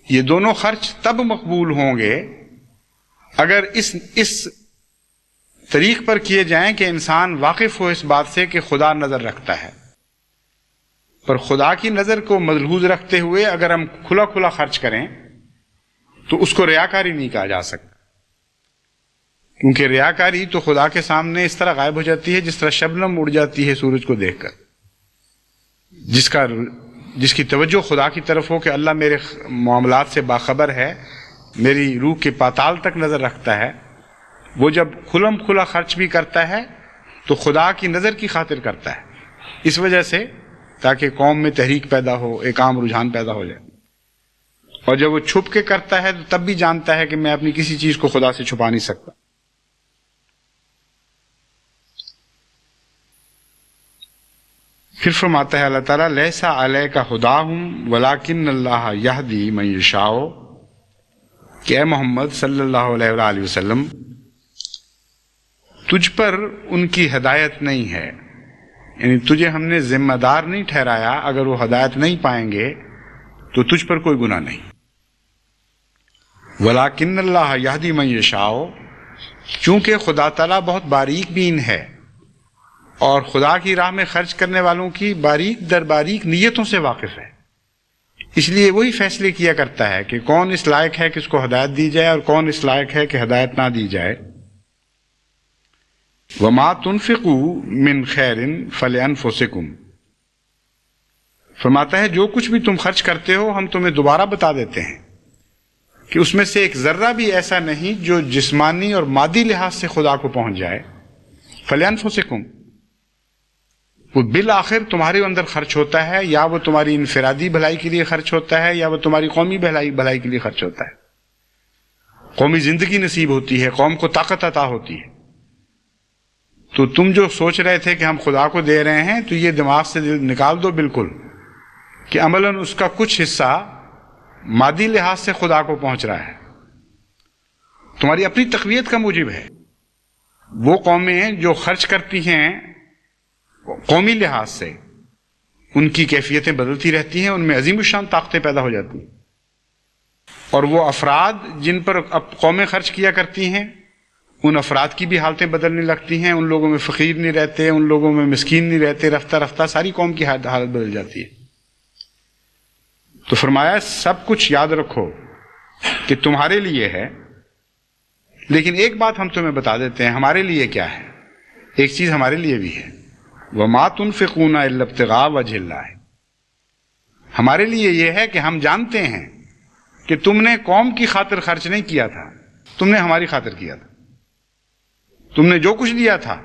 یہ دونوں خرچ تب مقبول ہوں گے اگر اس طریق پر کیے جائیں کہ انسان واقف ہو اس بات سے کہ خدا نظر رکھتا ہے۔ پر خدا کی نظر کو ملحوظ رکھتے ہوئے اگر ہم کھلا کھلا خرچ کریں تو اس کو ریاکاری نہیں کہا جا سکتا، کیونکہ ریاکاری تو خدا کے سامنے اس طرح غائب ہو جاتی ہے جس طرح شبنم اڑ جاتی ہے سورج کو دیکھ کر۔ جس کی توجہ خدا کی طرف ہو کہ اللہ میرے معاملات سے باخبر ہے، میری روح کے پاتال تک نظر رکھتا ہے، وہ جب کھلم کھلا خرچ بھی کرتا ہے تو خدا کی نظر کی خاطر کرتا ہے، اس وجہ سے تاکہ قوم میں تحریک پیدا ہو، ایک عام رجحان پیدا ہو جائے۔ اور جب وہ چھپ کے کرتا ہے تو تب بھی جانتا ہے کہ میں اپنی کسی چیز کو خدا سے چھپا نہیں سکتا۔ پھر فرماتا ہے اللہ تعالیٰ لیسا علیک ھداھم ولکن اللہ یہدی من یشاء، کہ اے محمد صلی اللہ علیہ وآلہ وسلم تجھ پر ان کی ہدایت نہیں ہے، یعنی تجھے ہم نے ذمہ دار نہیں ٹھہرایا، اگر وہ ہدایت نہیں پائیں گے تو تجھ پر کوئی گناہ نہیں۔ ولیکن اللہ یہدی من یشاء، چونکہ خدا تعالیٰ بہت باریک بین ہے اور خدا کی راہ میں خرچ کرنے والوں کی باریک در باریک نیتوں سے واقف ہے، اس لیے وہی فیصلے کیا کرتا ہے کہ کون اس لائق ہے کہ اس کو ہدایت دی جائے اور کون اس لائق ہے کہ ہدایت نہ دی جائے۔ وما تنفقوا من خیر فلانفسکم، فرماتا ہے جو کچھ بھی تم خرچ کرتے ہو ہم تمہیں دوبارہ بتا دیتے ہیں کہ اس میں سے ایک ذرہ بھی ایسا نہیں جو جسمانی اور مادی لحاظ سے خدا کو پہنچ جائے۔ فلانفسکم، وہ بالآخر تمہارے اندر خرچ ہوتا ہے، یا وہ تمہاری انفرادی بھلائی کے لیے خرچ ہوتا ہے یا وہ تمہاری قومی بھلائی کے لیے خرچ ہوتا ہے۔ قومی زندگی نصیب ہوتی ہے، قوم کو طاقت عطا ہوتی ہے۔ تو تم جو سوچ رہے تھے کہ ہم خدا کو دے رہے ہیں تو یہ دماغ سے نکال دو بالکل، کہ عملاً اس کا کچھ حصہ مادی لحاظ سے خدا کو پہنچ رہا ہے، تمہاری اپنی تقویت کا موجب ہے۔ وہ قومیں جو خرچ کرتی ہیں قومی لحاظ سے، ان کی کیفیتیں بدلتی رہتی ہیں، ان میں عظیم الشان طاقتیں پیدا ہو جاتی ہیں، اور وہ افراد جن پر اب قومیں خرچ کیا کرتی ہیں ان افراد کی بھی حالتیں بدلنے لگتی ہیں، ان لوگوں میں فقیر نہیں رہتے، ان لوگوں میں مسکین نہیں رہتے، رفتہ رفتہ ساری قوم کی حالت بدل جاتی ہے۔ تو فرمایا سب کچھ یاد رکھو کہ تمہارے لیے ہے، لیکن ایک بات ہم تمہیں بتا دیتے ہیں ہمارے لیے کیا ہے، ایک چیز ہمارے لیے بھی ہے، وَمَا تُنْفِقُونَ إِلَّا ابْتِغَاءَ وَجْهِ اللَّهِ، ہمارے لیے یہ ہے کہ ہم جانتے ہیں کہ تم نے قوم کی خاطر خرچ نہیں کیا تھا، تم نے ہماری خاطر کیا تھا، تم نے جو کچھ دیا تھا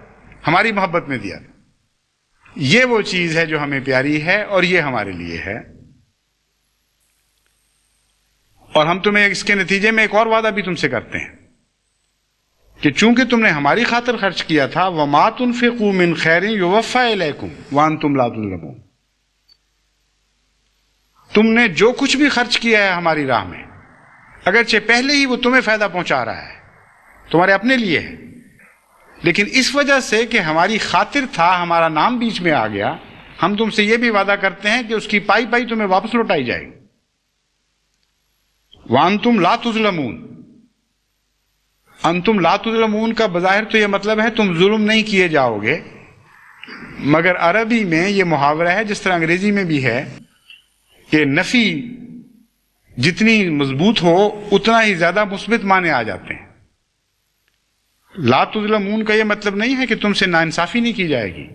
ہماری محبت میں دیا تھا، یہ وہ چیز ہے جو ہمیں پیاری ہے اور یہ ہمارے لیے ہے۔ اور ہم تمہیں اس کے نتیجے میں ایک اور وعدہ بھی تم سے کرتے ہیں کہ چونکہ تم نے ہماری خاطر خرچ کیا تھا، وَمَا تُنْفِقُوا مِنْ خَيْرٍ يُوَفَّ إِلَيْكُمْ وَأَنْتُمْ لَا تُظْلَمُونَ، تم نے جو کچھ بھی خرچ کیا ہے ہماری راہ میں، اگرچہ پہلے ہی وہ تمہیں فائدہ پہنچا رہا ہے، تمہارے اپنے لیے ہے، لیکن اس وجہ سے کہ ہماری خاطر تھا، ہمارا نام بیچ میں آ گیا، ہم تم سے یہ بھی وعدہ کرتے ہیں کہ اس کی پائی پائی تمہیں واپس لوٹائی جائے گی۔ وَأَنْتُمْ لَا تُظْلَمُونَ، انتم لا تظلمون کا بظاہر تو یہ مطلب ہے تم ظلم نہیں کیے جاؤ گے، مگر عربی میں یہ محاورہ ہے جس طرح انگریزی میں بھی ہے کہ نفی جتنی مضبوط ہو اتنا ہی زیادہ مثبت معنی آ جاتے ہیں۔ لا تظلمون کا یہ مطلب نہیں ہے کہ تم سے ناانصافی نہیں کی جائے گی،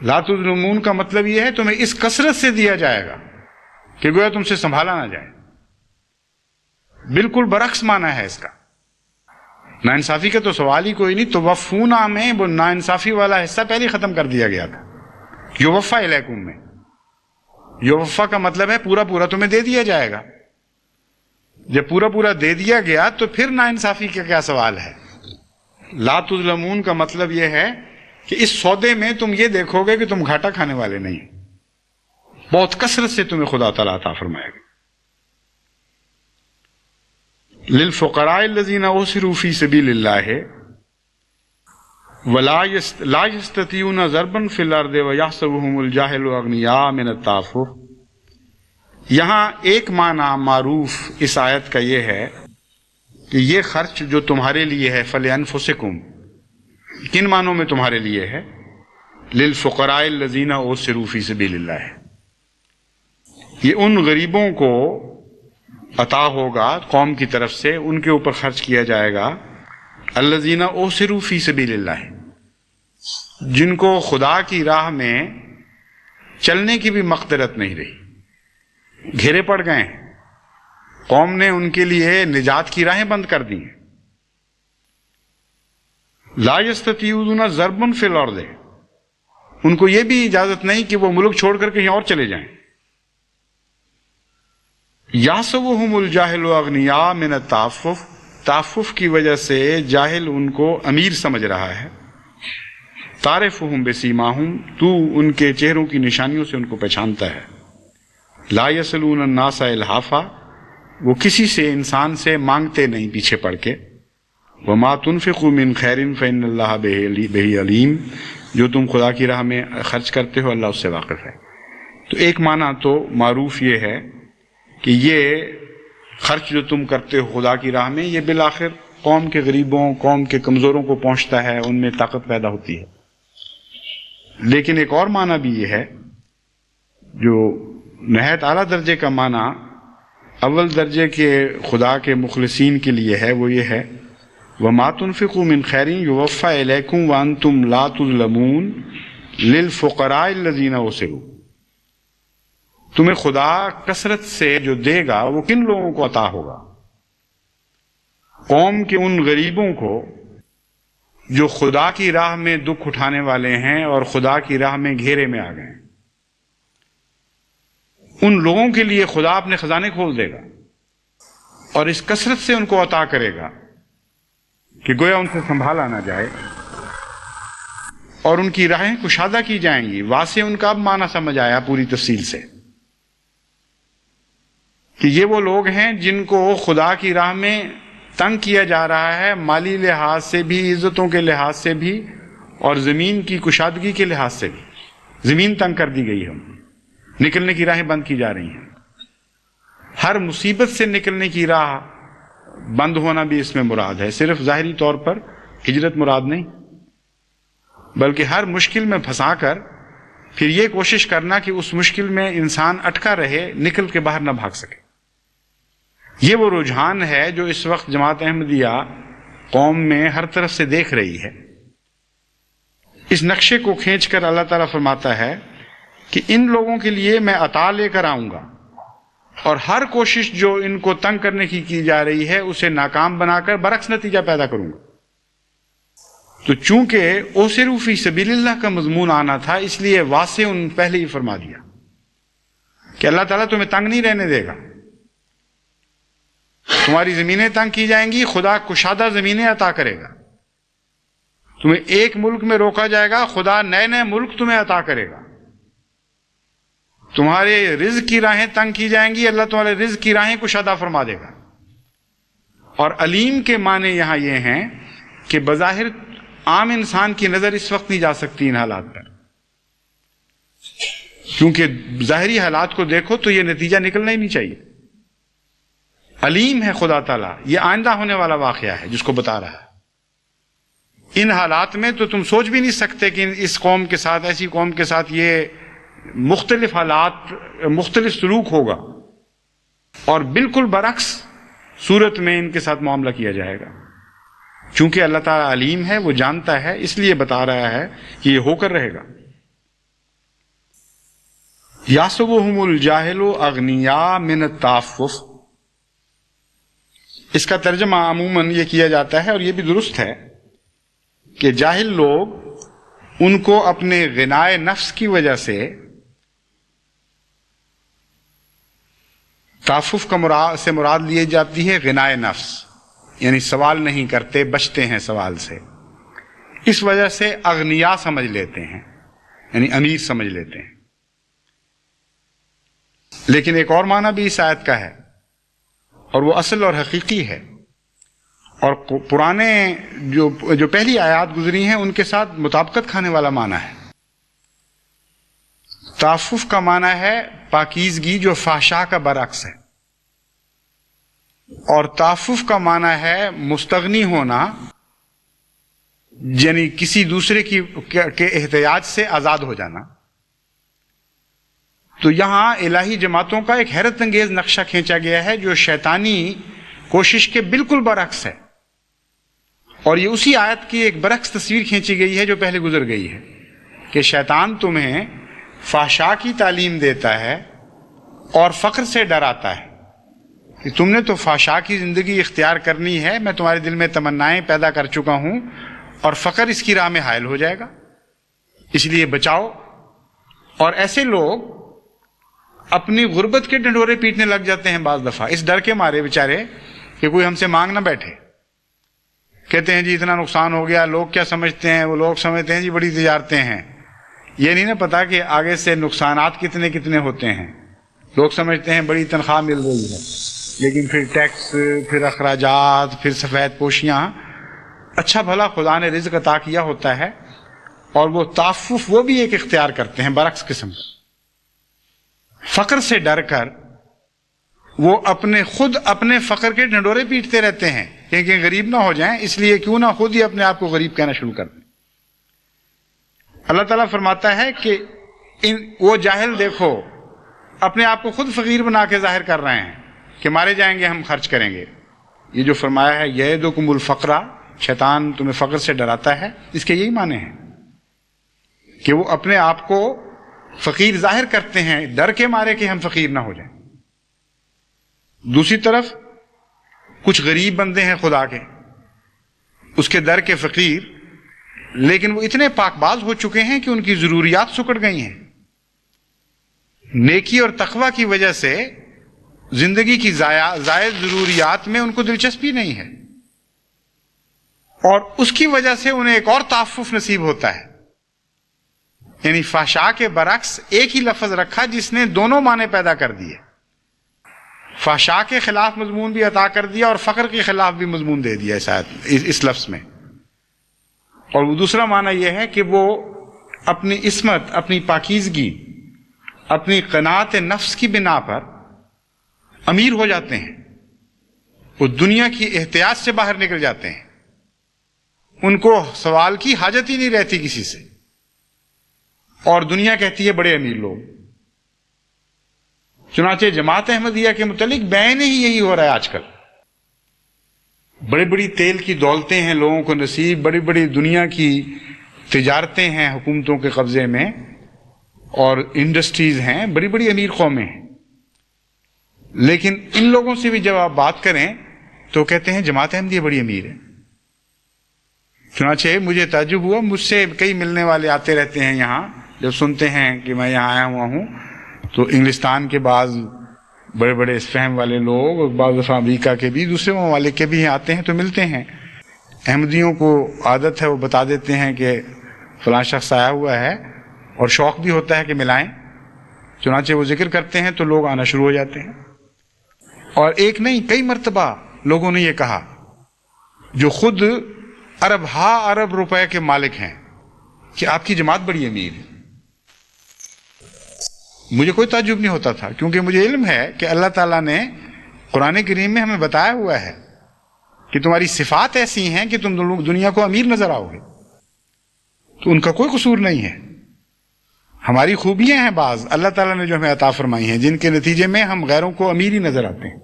لا تظلمون کا مطلب یہ ہے تمہیں اس کثرت سے دیا جائے گا کہ گویا تم سے سنبھالا نہ جائے، بالکل برعکس معنی ہے اس کا۔ ناانصافی کا تو سوال ہی کوئی نہیں، تو وفونا میں وہ ناانصافی والا حصہ پہلے ہی ختم کر دیا گیا تھا۔ یوفا الیکم میں یوفا کا مطلب ہے پورا پورا تمہیں دے دیا جائے گا، جب پورا پورا دے دیا گیا تو پھر ناانصافی کا کیا سوال ہے۔ لا تظلمون کا مطلب یہ ہے کہ اس سودے میں تم یہ دیکھو گے کہ تم گھاٹا کھانے والے نہیں، بہت کثرت سے تمہیں خدا تعالیٰ عطا فرمائے گا۔ للفقراء الذین احصروا فی سبیل اللہ لا یستطیعون ضربا فی الارض ویحسبهم الجاہل اغنیاء من التعفف۔ یہاں ایک معنی معروف اس آیت کا یہ ہے کہ یہ خرچ جو تمہارے لیے ہے فلانفسکم، کن معنوں میں تمہارے لیے ہے؟ للفقراء الذین احصروا فی سبیل اللہ، یہ ان غریبوں کو عطا ہوگا قوم کی طرف سے، ان کے اوپر خرچ کیا جائے گا، الذین احصروا فی سبیل اللہ، جن کو خدا کی راہ میں چلنے کی بھی مقدرت نہیں رہی، گھیرے پڑ گئے ہیں، قوم نے ان کے لیے نجات کی راہیں بند کر دی ہیں۔ لا یستطیعون ضربا فی الارض، ان کو یہ بھی اجازت نہیں کہ وہ ملک چھوڑ کر کہیں اور چلے جائیں۔ یحسبهم الجاہل اغنیاء من التعفف، تعفف کی وجہ سے جاہل ان کو امیر سمجھ رہا ہے۔ تعرفهم بسیماہم، تو ان کے چہروں کی نشانیوں سے ان کو پہچانتا ہے۔ لا یسألون الناس الحافا، وہ کسی سے انسان سے مانگتے نہیں پیچھے پڑ کے۔ وما تنفقوا من خیر فإن اللہ بہ علیم، جو تم خدا کی راہ میں خرچ کرتے ہو اللہ اس سے واقف ہے۔ تو ایک معنی تو معروف یہ ہے کہ یہ خرچ جو تم کرتے ہو خدا کی راہ میں، یہ بالآخر قوم کے غریبوں، قوم کے کمزوروں کو پہنچتا ہے، ان میں طاقت پیدا ہوتی ہے۔ لیکن ایک اور معنی بھی یہ ہے جو نہایت اعلیٰ درجے کا معنی اول درجے کے خدا کے مخلصین کے لیے ہے، وہ یہ ہے وَمَا تُنْفِقُوا مِنْ خَيْرٍ يُوَفَّى إِلَيْكُمْ وَأَنْتُمْ لَا تُظْلَمُونَ لِلْفُقَرَاءِ الَّذِينَ أُحْصِرُوا۔ تمہیں خدا کثرت سے جو دے گا وہ کن لوگوں کو عطا ہوگا؟ قوم کے ان غریبوں کو جو خدا کی راہ میں دکھ اٹھانے والے ہیں اور خدا کی راہ میں گھیرے میں آ گئے ہیں، ان لوگوں کے لیے خدا اپنے خزانے کھول دے گا اور اس کثرت سے ان کو عطا کرے گا کہ گویا ان سے سنبھالا نہ جائے، اور ان کی راہیں کشادہ کی جائیں گی۔ واسع ان کا اب معنی سمجھ آیا پوری تفصیل سے کہ یہ وہ لوگ ہیں جن کو خدا کی راہ میں تنگ کیا جا رہا ہے، مالی لحاظ سے بھی، عزتوں کے لحاظ سے بھی، اور زمین کی کشادگی کے لحاظ سے بھی۔ زمین تنگ کر دی گئی ہے، نکلنے کی راہیں بند کی جا رہی ہیں۔ ہر مصیبت سے نکلنے کی راہ بند ہونا بھی اس میں مراد ہے، صرف ظاہری طور پر ہجرت مراد نہیں، بلکہ ہر مشکل میں پھنسا کر پھر یہ کوشش کرنا کہ اس مشکل میں انسان اٹکا رہے، نکل کے باہر نہ بھاگ سکے۔ یہ وہ رجحان ہے جو اس وقت جماعت احمدیہ قوم میں ہر طرف سے دیکھ رہی ہے۔ اس نقشے کو کھینچ کر اللہ تعالیٰ فرماتا ہے کہ ان لوگوں کے لیے میں عطا لے کر آؤں گا، اور ہر کوشش جو ان کو تنگ کرنے کی جا رہی ہے اسے ناکام بنا کر برعکس نتیجہ پیدا کروں گا۔ تو چونکہ اوسروا فی سبیل اللہ کا مضمون آنا تھا، اس لیے واسع پہلے ہی فرما دیا کہ اللہ تعالیٰ تمہیں تنگ نہیں رہنے دے گا۔ تمہاری زمینیں تنگ کی جائیں گی، خدا کشادہ زمینیں عطا کرے گا۔ تمہیں ایک ملک میں روکا جائے گا، خدا نئے نئے ملک تمہیں عطا کرے گا۔ تمہارے رزق کی راہیں تنگ کی جائیں گی، اللہ تمہارے رزق کی راہیں کشادہ فرما دے گا۔ اور علیم کے معنی یہاں یہ ہیں کہ بظاہر عام انسان کی نظر اس وقت نہیں جا سکتی ان حالات پر، کیونکہ ظاہری حالات کو دیکھو تو یہ نتیجہ نکلنا ہی نہیں چاہیے۔ علیم ہے خدا تعالیٰ، یہ آئندہ ہونے والا واقعہ ہے جس کو بتا رہا ہے۔ ان حالات میں تو تم سوچ بھی نہیں سکتے کہ اس قوم کے ساتھ، ایسی قوم کے ساتھ یہ مختلف حالات، مختلف سلوک ہوگا، اور بالکل برعکس صورت میں ان کے ساتھ معاملہ کیا جائے گا۔ چونکہ اللہ تعالیٰ علیم ہے، وہ جانتا ہے، اس لیے بتا رہا ہے کہ یہ ہو کر رہے گا۔ یحسبهم الجاہل اغنیاء من التعفف، اس کا ترجمہ عموماً یہ کیا جاتا ہے، اور یہ بھی درست ہے، کہ جاہل لوگ ان کو اپنے غنائے نفس کی وجہ سے، تعفف سے مراد لیے جاتی ہے غنائے نفس، یعنی سوال نہیں کرتے، بچتے ہیں سوال سے۔ اس وجہ سے اغنیا سمجھ لیتے ہیں، یعنی امیر سمجھ لیتے ہیں. لیکن ایک اور معنی بھی اس آیت کا ہے، اور وہ اصل اور حقیقی ہے، اور پرانے جو پہلی آیات گزری ہیں ان کے ساتھ مطابقت کھانے والا معنی ہے. تعفف کا معنی ہے پاکیزگی، جو فحشا کا برعکس ہے، اور تعفف کا معنی ہے مستغنی ہونا، یعنی کسی دوسرے کے احتیاج سے آزاد ہو جانا. تو یہاں الہی جماعتوں کا ایک حیرت انگیز نقشہ کھینچا گیا ہے جو شیطانی کوشش کے بالکل برعکس ہے، اور یہ اسی آیت کی ایک برعکس تصویر کھینچی گئی ہے جو پہلے گزر گئی ہے، کہ شیطان تمہیں فحشا کی تعلیم دیتا ہے اور فقر سے ڈراتا ہے کہ تم نے تو فحشا کی زندگی اختیار کرنی ہے، میں تمہارے دل میں تمنائیں پیدا کر چکا ہوں اور فقر اس کی راہ میں حائل ہو جائے گا، اس لیے بچاؤ. اور ایسے لوگ اپنی غربت کے ڈنڈورے پیٹنے لگ جاتے ہیں بعض دفعہ، اس ڈر کے مارے بیچارے کہ کوئی ہم سے مانگ نہ بیٹھے. کہتے ہیں جی اتنا نقصان ہو گیا، لوگ کیا سمجھتے ہیں؟ وہ لوگ سمجھتے ہیں جی بڑی تجارتیں ہیں. یہ نہیں نا پتا کہ آگے سے نقصانات کتنے کتنے ہوتے ہیں. لوگ سمجھتے ہیں بڑی تنخواہ مل رہی ہے، لیکن پھر ٹیکس، پھر اخراجات، پھر سفید پوشیاں. اچھا بھلا خدا نے رزق عطا کیا ہوتا ہے، اور وہ تعفف وہ بھی ایک اختیار کرتے ہیں برعکس قسم. فقر سے ڈر کر وہ خود اپنے فقر کے ڈنڈورے پیٹتے رہتے ہیں کہ غریب نہ ہو جائیں، اس لیے کیوں نہ خود ہی اپنے آپ کو غریب کہنا شروع کر دیں. اللہ تعالیٰ فرماتا ہے کہ وہ جاہل دیکھو اپنے آپ کو خود فقیر بنا کے ظاہر کر رہے ہیں کہ مارے جائیں گے ہم خرچ کریں گے. یہ جو فرمایا ہے یعدکم الفقر، شیطان تمہیں فقر سے ڈراتا ہے، اس کے یہی معنی ہیں کہ وہ اپنے آپ کو فقیر ظاہر کرتے ہیں ڈر کے مارے کہ ہم فقیر نہ ہو جائیں. دوسری طرف کچھ غریب بندے ہیں خدا کے، اس کے در کے فقیر، لیکن وہ اتنے پاک باز ہو چکے ہیں کہ ان کی ضروریات سکڑ گئی ہیں. نیکی اور تقوی کی وجہ سے زندگی کی زائد ضروریات میں ان کو دلچسپی نہیں ہے، اور اس کی وجہ سے انہیں ایک اور تعفف نصیب ہوتا ہے. یعنی فحشا کے برعکس ایک ہی لفظ رکھا جس نے دونوں معنی پیدا کر دیے. فحشا کے خلاف مضمون بھی عطا کر دیا اور فقر کے خلاف بھی مضمون دے دیا اس لفظ میں. اور وہ دوسرا معنی یہ ہے کہ وہ اپنی عصمت، اپنی پاکیزگی، اپنی قناعت نفس کی بنا پر امیر ہو جاتے ہیں. وہ دنیا کی احتیاج سے باہر نکل جاتے ہیں، ان کو سوال کی حاجت ہی نہیں رہتی کسی سے، اور دنیا کہتی ہے بڑے امیر لوگ. چنانچہ جماعت احمدیہ کے متعلق بین ہی یہی ہو رہا ہے آج کل. بڑی بڑی تیل کی دولتیں ہیں لوگوں کو نصیب، بڑی بڑی دنیا کی تجارتیں ہیں حکومتوں کے قبضے میں، اور انڈسٹریز ہیں، بڑی بڑی امیر قومیں ہیں. لیکن ان لوگوں سے بھی جب آپ بات کریں تو کہتے ہیں جماعت احمدیہ بڑی امیر ہے. چنانچہ مجھے تعجب ہوا، مجھ سے کئی ملنے والے آتے رہتے ہیں یہاں، جب سنتے ہیں کہ میں یہاں آیا ہوا ہوں تو انگلستان کے بعض بڑے بڑے اس فہم والے لوگ، بعض دفعہ امریکہ کے بھی، دوسرے ممالک کے بھی آتے ہیں تو ملتے ہیں. احمدیوں کو عادت ہے وہ بتا دیتے ہیں کہ فلاں شخص آیا ہوا ہے، اور شوق بھی ہوتا ہے کہ ملائیں. چنانچہ وہ ذکر کرتے ہیں تو لوگ آنا شروع ہو جاتے ہیں. اور ایک نہیں کئی مرتبہ لوگوں نے یہ کہا جو خود ارب روپے کے مالک ہیں کہ آپ کی جماعت بڑی امیر ہے. مجھے کوئی تعجب نہیں ہوتا تھا، کیونکہ مجھے علم ہے کہ اللہ تعالیٰ نے قرآن کریم میں ہمیں بتایا ہوا ہے کہ تمہاری صفات ایسی ہیں کہ تم دنیا کو امیر نظر آؤ گے. تو ان کا کوئی قصور نہیں ہے. ہماری خوبیاں ہیں بعض اللہ تعالیٰ نے جو ہمیں عطا فرمائی ہیں، جن کے نتیجے میں ہم غیروں کو امیر ہی نظر آتے ہیں.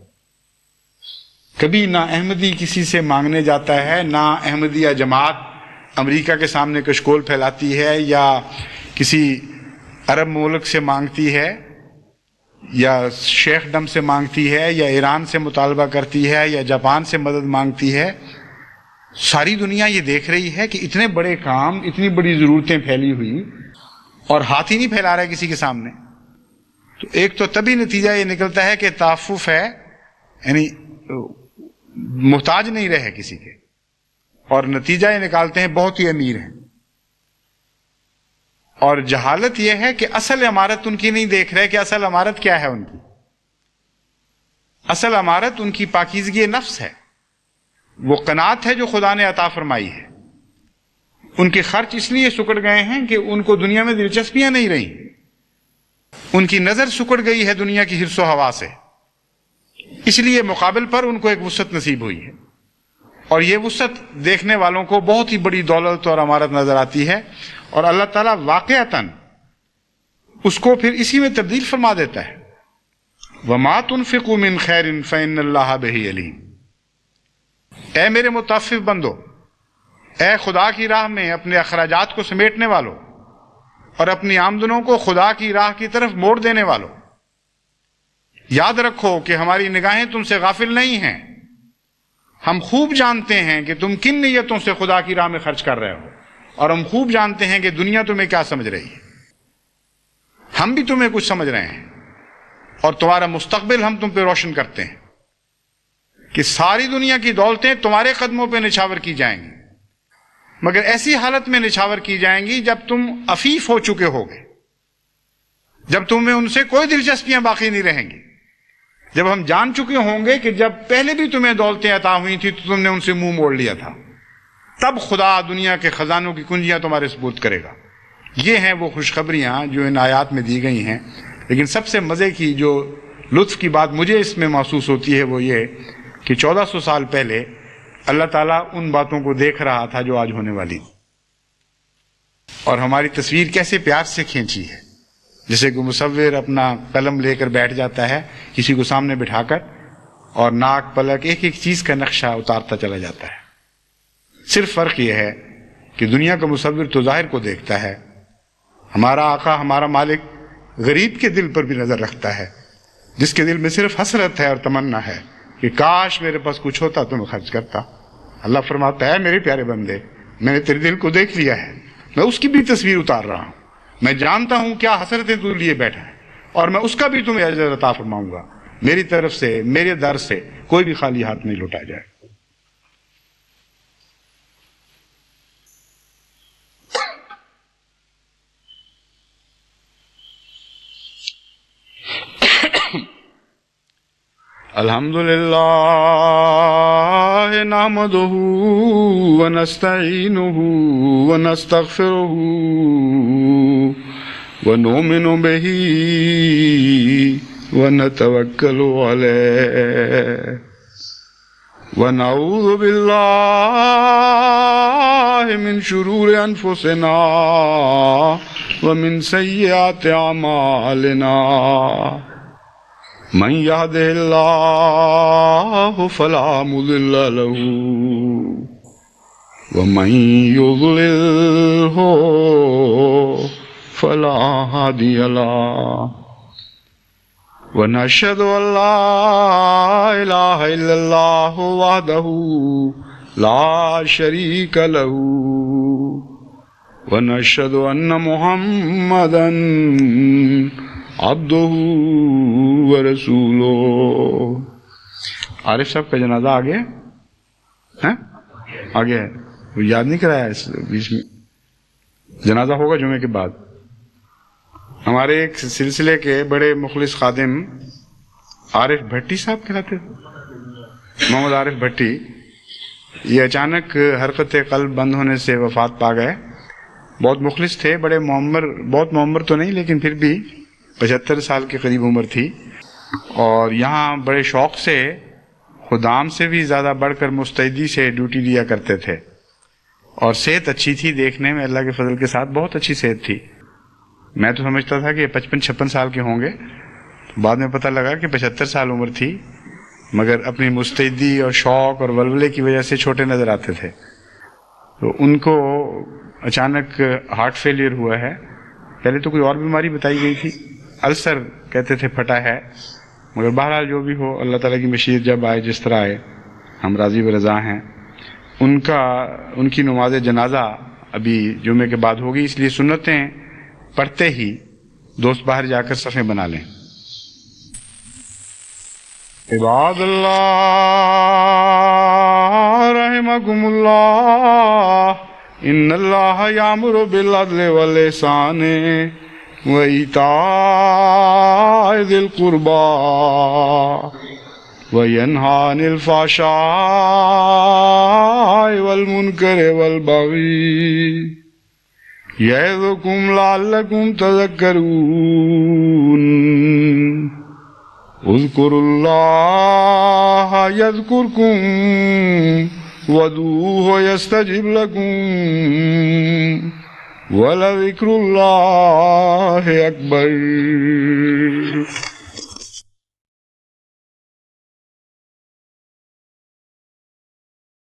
کبھی نہ احمدی کسی سے مانگنے جاتا ہے، نہ احمدیہ جماعت امریکہ کے سامنے کشکول پھیلاتی ہے، یا کسی عرب ملک سے مانگتی ہے، یا شیخ ڈم سے مانگتی ہے، یا ایران سے مطالبہ کرتی ہے، یا جاپان سے مدد مانگتی ہے. ساری دنیا یہ دیکھ رہی ہے کہ اتنے بڑے کام، اتنی بڑی ضرورتیں پھیلی ہوئی، اور ہاتھ ہی نہیں پھیلا رہا ہے کسی کے سامنے. تو ایک تو تبھی نتیجہ یہ نکلتا ہے کہ تعفف ہے، یعنی محتاج نہیں رہے کسی کے. اور نتیجہ یہ نکالتے ہیں بہت ہی امیر ہیں. اور جہالت یہ ہے کہ اصل عمارت ان کی نہیں دیکھ رہے کہ اصل عمارت کیا ہے ان کی. اصل عمارت ان کی پاکیزگی نفس ہے، وہ قناعت ہے جو خدا نے عطا فرمائی ہے. ان کے خرچ اس لیے سکڑ گئے ہیں کہ ان کو دنیا میں دلچسپیاں نہیں رہیں. ان کی نظر سکڑ گئی ہے دنیا کی حرص و ہوا سے، اس لیے مقابل پر ان کو ایک وسعت نصیب ہوئی ہے. اور یہ وسعت دیکھنے والوں کو بہت ہی بڑی دولت اور عمارت نظر آتی ہے، اور اللہ تعالیٰ واقعتاً اس کو پھر اسی میں تبدیل فرما دیتا ہے. وَمَا تُنْفِقُوا مِنْ خَيْرٍ فَإِنَّ اللَّهَ بِهِ عَلِيمٌ. اے میرے متعفف بندو، اے خدا کی راہ میں اپنے اخراجات کو سمیٹنے والوں اور اپنی آمدنوں کو خدا کی راہ کی طرف موڑ دینے والوں، یاد رکھو کہ ہماری نگاہیں تم سے غافل نہیں ہیں. ہم خوب جانتے ہیں کہ تم کن نیتوں سے خدا کی راہ میں خرچ کر رہے ہو، اور ہم خوب جانتے ہیں کہ دنیا تمہیں کیا سمجھ رہی ہے. ہم بھی تمہیں کچھ سمجھ رہے ہیں، اور تمہارا مستقبل ہم تم پہ روشن کرتے ہیں کہ ساری دنیا کی دولتیں تمہارے قدموں پہ نچھاور کی جائیں گی، مگر ایسی حالت میں نچھاور کی جائیں گی جب تم عفیف ہو چکے ہوگے، جب تمہیں ان سے کوئی دلچسپیاں باقی نہیں رہیں گی، جب ہم جان چکے ہوں گے کہ جب پہلے بھی تمہیں دولتیں عطا ہوئی تھی تو تم نے ان سے منہ موڑ لیا تھا. تب خدا دنیا کے خزانوں کی کنجیاں تمہارے سپرد کرے گا. یہ ہیں وہ خوشخبریاں جو ان آیات میں دی گئی ہیں. لیکن سب سے مزے کی جو لطف کی بات مجھے اس میں محسوس ہوتی ہے وہ یہ کہ 1400 سال پہلے اللہ تعالیٰ ان باتوں کو دیکھ رہا تھا جو آج ہونے والی تھی، اور ہماری تصویر کیسے پیار سے کھینچی ہے. جیسے کہ مصور اپنا قلم لے کر بیٹھ جاتا ہے کسی کو سامنے بٹھا کر، اور ناک پلک ایک ایک چیز کا نقشہ اتارتا چلا جاتا ہے. صرف فرق یہ ہے کہ دنیا کا مصور تو ظاہر کو دیکھتا ہے، ہمارا آقا ہمارا مالک غریب کے دل پر بھی نظر رکھتا ہے، جس کے دل میں صرف حسرت ہے اور تمنا ہے کہ کاش میرے پاس کچھ ہوتا تو میں خرچ کرتا. اللہ فرماتا ہے میرے پیارے بندے، میں نے تیرے دل کو دیکھ لیا ہے، میں اس کی بھی تصویر اتار رہا ہوں، میں جانتا ہوں کیا حسرتیں تو لیے بیٹھا ہے، اور میں اس کا بھی تمہیں اجر عطا فرماؤں گا. میری طرف سے، میرے در سے کوئی بھی خالی ہاتھ نہیں لوٹا جائے. الحمدللہ نحمدہ ونستعینہ ونستغفرہ ونؤمن بہ ونتوکل علیہ ونعوذ باللہ من شرور انفسنا ومن سیئات اعمالنا. من يهده الله فلا مضل له ومن يضلله فلا هادي له ونشهد أن لا إله إلا الله وحده لا شريك له ونشهد أن محمدا عبدہ ورسولہ. عارف صاحب کا جنازہ آگے ہے، آگے ہے، وہ یاد نہیں کرایا اس بیچ میں. جنازہ ہوگا جمعے کے بعد. ہمارے ایک سلسلے کے بڑے مخلص خادم عارف بھٹی صاحب کہلاتے تھے، محمد عارف بھٹی، یہ اچانک حرکت قلب بند ہونے سے وفات پا گئے. بہت مخلص تھے، بڑے معمر، بہت معمر تو نہیں لیکن پھر بھی 75 سال کے قریب عمر تھی، اور یہاں بڑے شوق سے، خدام سے بھی زیادہ بڑھ کر مستعدی سے ڈیوٹی دیا کرتے تھے، اور صحت اچھی تھی دیکھنے میں، اللہ کے فضل کے ساتھ بہت اچھی صحت تھی. میں تو سمجھتا تھا کہ 55-56 سال کے ہوں گے، بعد میں پتہ لگا کہ 75 سال عمر تھی، مگر اپنی مستعدی اور شوق اور ولولے کی وجہ سے چھوٹے نظر آتے تھے. تو ان کو اچانک ہارٹ فیلئر ہوا ہے. پہلے تو کوئی اور بیماری بتائی گئی تھی، السر کہتے تھے پھٹا ہے، مگر بہرحال جو بھی ہو اللہ تعالیٰ کی مشیت جب آئے جس طرح آئے ہم راضی و رضا ہیں. ان کی نماز جنازہ ابھی جمعے کے بعد ہوگی، اس لیے سنتیں پڑھتے ہی دوست باہر جا کر صفیں بنا لیں. عباد اللہ رحمکم يرحمكم الله إن الله يأمر بالعدل والإحسان وإيتاء ذي القربى وينهى عن الفحشاء والمنكر والبغي يعظكم لعلكم تذكرون اذكروا الله يذكركم وادعوه يستجب لكم ولذكر الله أكبر